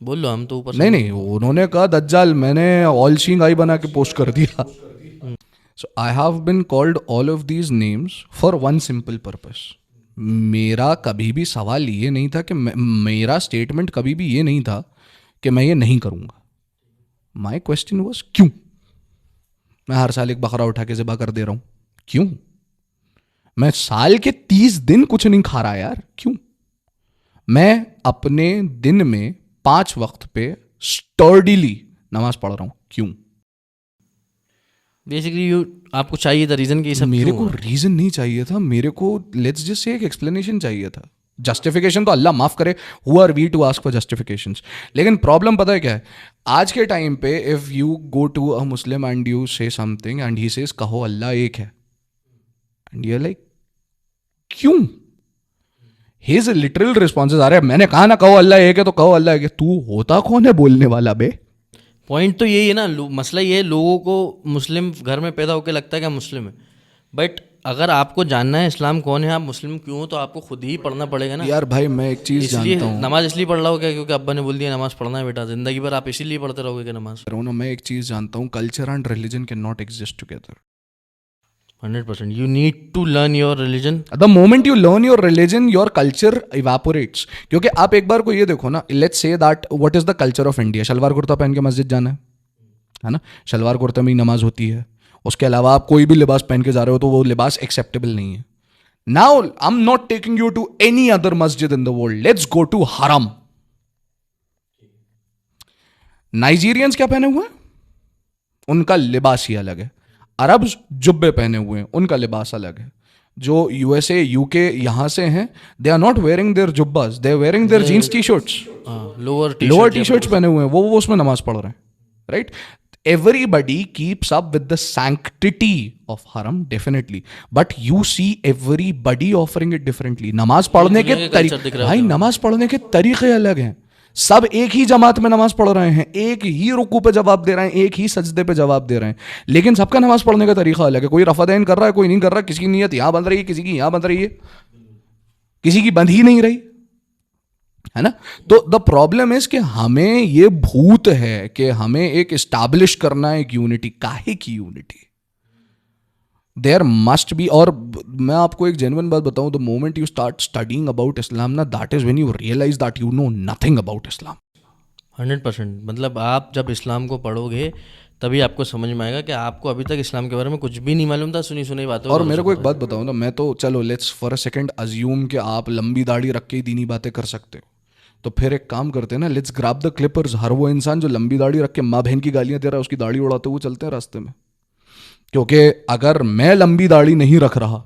बोल लो, हम तो ऊपर नहीं, उन्होंने कहा दज्जाल, मैंने ऑल सीइंग आई बना के पोस्ट कर दिया. So I have been called all of these names for one simple purpose. मेरा कभी भी सवाल ये नहीं था कि मेरा स्टेटमेंट कभी भी ये नहीं था कि मैं ये नहीं करूँगा. My question was क्यों? मैं हर साल एक बकरा उठा के ज़िबा कर दे रहा हूँ, क्यों? मैं साल के 30 दिन कुछ नहीं खा रहा यार, क्यों? मैं अपने दिन में 5 वक्त पे स्टर्डीली नमाज पढ़ रहा हूँ, क्यों? बेसिकली आपको चाहिए था रीज़न कि ये सब मेरे क्यों को हो रहा है? रीज़न नहीं चाहिए था, मेरे को लेट्स जस्ट से एक एक्सप्लेनेशन चाहिए था. जस्टिफिकेशन तो अल्लाह माफ़ करे, who are we to ask for justifications. लेकिन प्रॉब्लम पता है क्या है? आज के टाइम पे if you go to a Muslim and you say something and he says कहो अल्लाह एक है, एंड यू आर लाइक क्यों? हिज लिटरल रिस्पॉन्सेज आ रहे हैं, मैंने कहा ना कहो अल्लाह एक है तो कहो अल्लाह एक है. तू होता कौन है बोलने वाला बे? पॉइंट तो यही है ना, मसला ये है, लोगों को मुस्लिम घर में पैदा होकर लगता है कि हम मुस्लिम है. बट अगर आपको जानना है इस्लाम कौन है, आप मुस्लिम क्यों हो, तो आपको खुद ही पढ़ना पड़ेगा ना. यार भाई मैं एक चीज़ इसलिए जानता हूँ, नमाज इसलिए पढ़ रहा हो क्या क्योंकि अब्बा ने बोल दिया नमाज पढ़ना है बेटा, जिंदगी भर आप इसीलिए पढ़ते रहोगे कि नमाज. मैं एक चीज़ जानता हूँ, culture and religion can not exist together. 100%. You need to learn your religion. The moment you learn your religion your culture evaporates. क्योंकि आप एक बार को ये देखो ना, let's say that what is the culture of India. Salwar kurta पहन के मस्जिद जाना है ना. शलवार कुर्ते में ही नमाज होती है. उसके अलावा आप कोई भी लिबास पहन के जा रहे हो तो वो लिबास एक्सेप्टेबल नहीं है. Now I am not taking you to any other मस्जिद in the world. Let's go to हरम. नाइजीरियंस क्या पहने हुए हैं? उनका लिबास ही अलग है. अरब्स जुब्बे पहने हुए हैं, उनका लिबास अलग है. जो यूएसए यूके यहां से हैं, they are not wearing their जुब्बास, they are wearing their jeans T shirts, lower T shirts पहने हुए हैं. वो उसमें नमाज पढ़ रहे हैं. Right. Everybody keeps up with the sanctity of haram, definitely, but you see everybody offering it differently. नमाज पढ़ने के तरीके, भाई नमाज पढ़ने के तरीके अलग हैं. सब एक ही जमात में नमाज पढ़ रहे हैं, एक ही रुकू पे जवाब दे रहे हैं, एक ही सजदे पे जवाब दे रहे हैं, लेकिन सबका नमाज पढ़ने का तरीका अलग है. कोई रफादैन कर रहा है, कोई नहीं कर रहा. किसी की नीयत यहां बंध रही है, किसी की यहां बंध रही है, किसी की बंध ही नहीं रही है ना. तो द प्रॉब्लम इज कि हमें ये भूत है कि हमें एक इस्टैब्लिश करना है एक यूनिटी. काहे की यूनिटी? There must be. और मैं आपको एक जेन्युइन बात बताऊं, the moment you start studying about Islam ना, that is when you realise that you know nothing about Islam. 100%. मतलब आप जब इस्लाम को पढ़ोगे तभी आपको समझ में आएगा कि आपको अभी तक इस्लाम के बारे में कुछ भी नहीं मालूम था, सुनी सुनी बातें. और मेरे को एक बात बताओ ना, मैं तो चलो let's for a second assume कि आप लंबी दाढ़ी रख के ही दीनी बातें कर सकते हो. तो फिर एक काम करते हैं ना, लेट्स ग्रैब द क्लिपर्स. हर वो इंसान जो लंबी दाढ़ी रख के माँ बहन की गालियां दे रहा है, उसकी दाढ़ी उड़ाते हुए चलते हैं रास्ते में. क्योंकि अगर मैं लंबी दाढ़ी नहीं रख रहा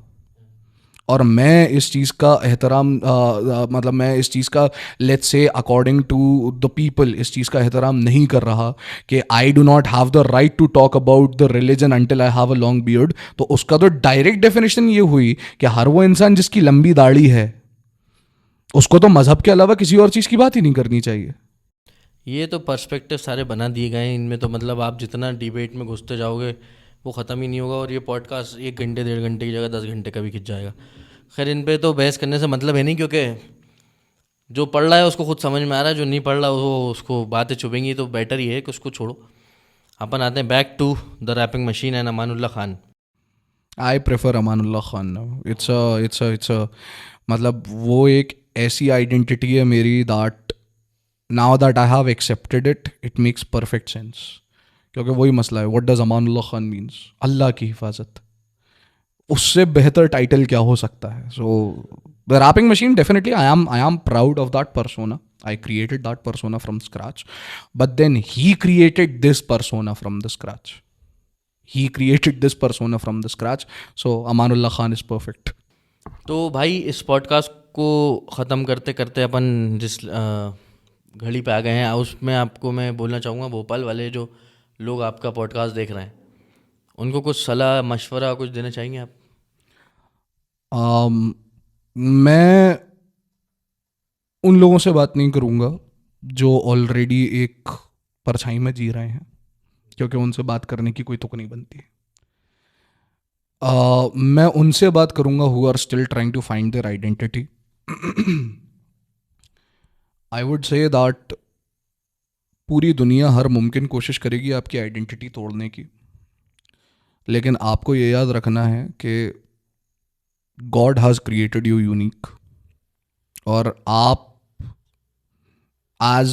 और मैं इस चीज़ का एहतराम मतलब मैं इस चीज़ का let's say according to the people इस चीज़ का एहतराम नहीं कर रहा कि I do not have the right to talk about the religion until I have a long beard, तो उसका तो डायरेक्ट डेफिनेशन ये हुई कि हर वो इंसान जिसकी लंबी दाढ़ी है उसको तो मजहब के अलावा किसी और चीज़ की बात ही नहीं करनी चाहिए. ये तो पर्सपेक्टिव सारे बना दिए गए हैं इनमें. तो मतलब आप जितना डिबेट में घुसते जाओगे वो ख़त्म ही नहीं होगा, और ये पॉडकास्ट 1 घंटे 1.5 घंटे की जगह 10 घंटे का भी खिंच जाएगा. खैर इन पे तो बहस करने से मतलब है नहीं, क्योंकि जो पढ़ रहा है उसको खुद समझ में आ रहा है, जो नहीं पढ़ रहा वो उसको बातें चुभेंगी. तो बेटर ही है कि उसको छोड़ो. अपन आते हैं back to the rapping machine and Amanullah Khan. I prefer Amanullah Khan. It's a मतलब वो एक ऐसी आइडेंटिटी है मेरी that now that I have accepted it, it makes perfect sense. क्योंकि वही मसला है, what does Amanullah Khan means? अल्लाह की हिफाजत. उससे बेहतर टाइटल क्या हो सकता है? So the rapping machine, definitely I am proud of that persona. I created that persona from scratch, but then he created this persona from the scratch. He created this persona from the scratch. So Amanullah Khan is perfect. तो भाई इस podcast को ख़त्म करते करते अपन जिस घड़ी पे आ गए हैं, उसमें आपको मैं बोलना चाहूँगा, भोपाल वाले जो लोग आपका पॉडकास्ट देख रहे हैं उनको कुछ सलाह मशवरा कुछ देना चाहेंगे आप? मैं उन लोगों से बात नहीं करूँगा जो ऑलरेडी एक परछाई में जी रहे हैं, क्योंकि उनसे बात करने की कोई तुक नहीं बनती. मैं उनसे बात करूँगा who are still trying to find their identity. I would say that पूरी दुनिया हर मुमकिन कोशिश करेगी आपकी आइडेंटिटी तोड़ने की, लेकिन आपको ये याद रखना है कि God has created you unique, और आप एज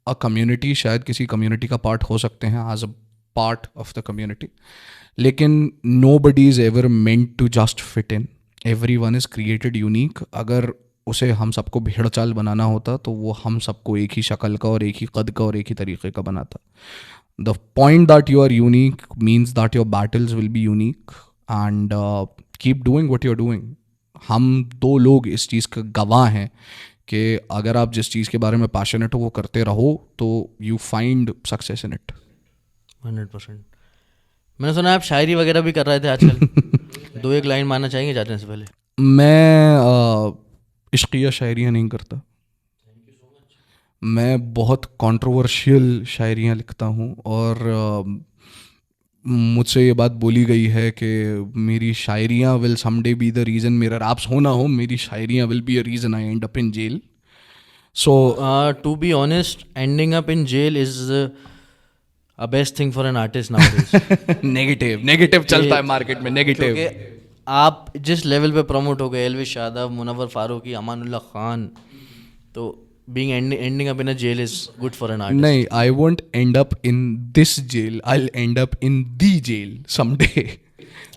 अ कम्युनिटी शायद किसी कम्युनिटी का पार्ट हो सकते हैं, as a part of the community, लेकिन nobody is ever meant to just fit in. Everyone is created unique. अगर उसे हम सबको भेड़ चाल बनाना होता तो वो हम सबको एक ही शक्ल का और एक ही कद का और एक ही तरीके का बनाता. The point that you are unique means that your battles will be unique, and keep doing what you're doing. हम 2 लोग इस चीज़ का गवाह हैं कि अगर आप जिस चीज़ के बारे में पैशनेट हो वो करते रहो तो you find success in it. 100%. मैंने सुना आप शायरी वगैरह भी कर रहे थे आजकल. 2-1 लाइन मारना चाहेंगे जाने से पहले? मैं इश्किया शायरियाँ नहीं करता. मैं बहुत कंट्रोवर्शियल शायरियाँ लिखता हूँ, और मुझसे ये बात बोली गई है कि मेरी शायरियाँ will someday be the reason मेरा रैप्स होना हो. मेरी शायरियाँ will be a reason I end up in jail. So to be honest, ending up in jail is a best thing for an artist now negative चलता है market में, negative. क्योंकि आप जिस लेवल पे प्रमोट हो गए, एलविश यादव, मुनव्वर फारूकी, अमानुल्लाह खान, तो being ending up in a jail is good for an artist. नहीं, I won't end up in this jail, I will end up in the jail someday.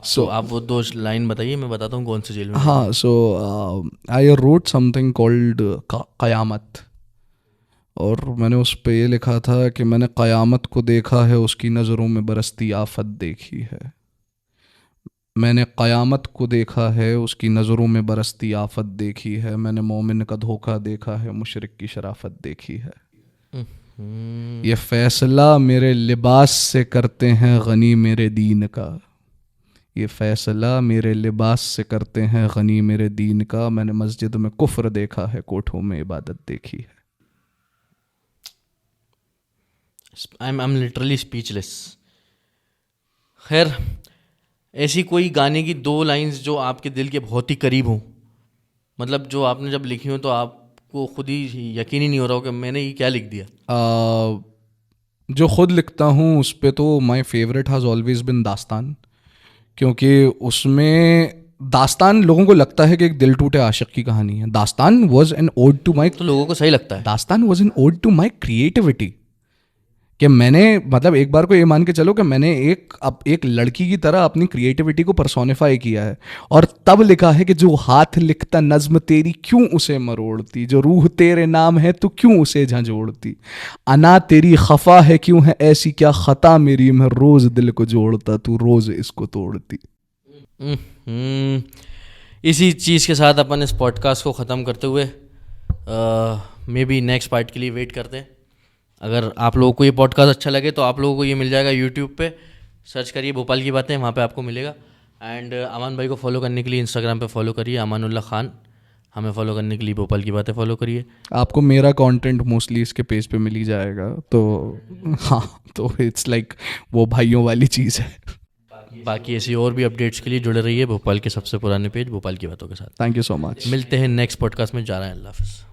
So आप वो 2 लाइन बताइए, मैं बताता हूँ कौन से जेल में. हाँ, सो आई रोट समथिंग कॉल्ड क़यामत, और मैंने उस पे ये लिखा था कि मैंने क़यामत को देखा है, उसकी नज़रों में बरसती आफत देखी है. मैंने क़यामत को देखा है, उसकी नज़रों में बरसती आफत देखी है. मैंने मोमिन का धोखा देखा है, मुशरिक की शराफत देखी है. ये फैसला मेरे लिबास से करते हैं गनी मेरे दीन का. ये फैसला मेरे लिबास से करते हैं गनी मेरे दीन का. मैंने मस्जिद में कुफ्र देखा है, कोठों में इबादत देखी है. I'm literally speechless. खैर, ऐसी कोई गाने की 2 लाइंस जो आपके दिल के बहुत ही करीब हों, मतलब जो आपने जब लिखी हो तो आपको खुद ही यकीन ही नहीं हो रहा हो कि मैंने ये क्या लिख दिया. जो खुद लिखता हूँ उस पे तो my favourite has always been दास्तान, क्योंकि उसमें दास्तान लोगों को लगता है कि एक दिल टूटे आशिक की कहानी है. Dastaan was an ode to my, तो लोगों को सही लगता है. Dastaan was an ode to my creativity. कि मैंने मतलब एक बार को ये मान के चलो कि मैंने एक लड़की की तरह अपनी क्रिएटिविटी को पर्सोनिफाई किया है, और तब लिखा है कि जो हाथ लिखता नज्म तेरी क्यों उसे मरोड़ती, जो रूह तेरे नाम है तू क्यों उसे झंझोड़ती, अना तेरी खफा है क्यों है ऐसी क्या खता मेरी, मैं रोज दिल को जोड़ता तू रोज इसको तोड़ती. इसी चीज़ के साथ अपन इस पॉडकास्ट को ख़त्म करते हुए मे बी नेक्स्ट पार्ट के लिए वेट करते हैं. अगर आप लोगों को ये पॉडकास्ट अच्छा लगे तो आप लोगों को ये मिल जाएगा यूट्यूब पे, सर्च करिए भोपाल की बातें, वहाँ पे आपको मिलेगा. एंड अमान भाई को फॉलो करने के लिए इंस्टाग्राम पे फॉलो करिए अमानुल्लाह खान. हमें फॉलो करने के लिए भोपाल की बातें फॉलो करिए. आपको मेरा कंटेंट मोस्टली इसके पेज पे मिल ही जाएगा. तो हाँ, तो इट्स लाइक वो भाइयों वाली चीज़ है. बाकी ऐसी और भी अपडेट्स के लिए जुड़े रहिए भोपाल के सबसे पुराने पेज भोपाल की बातों के साथ. Thank you so much. मिलते हैं नेक्स्ट पॉडकास्ट में. जा रहे हैं. अल्लाह हाफ़िज़.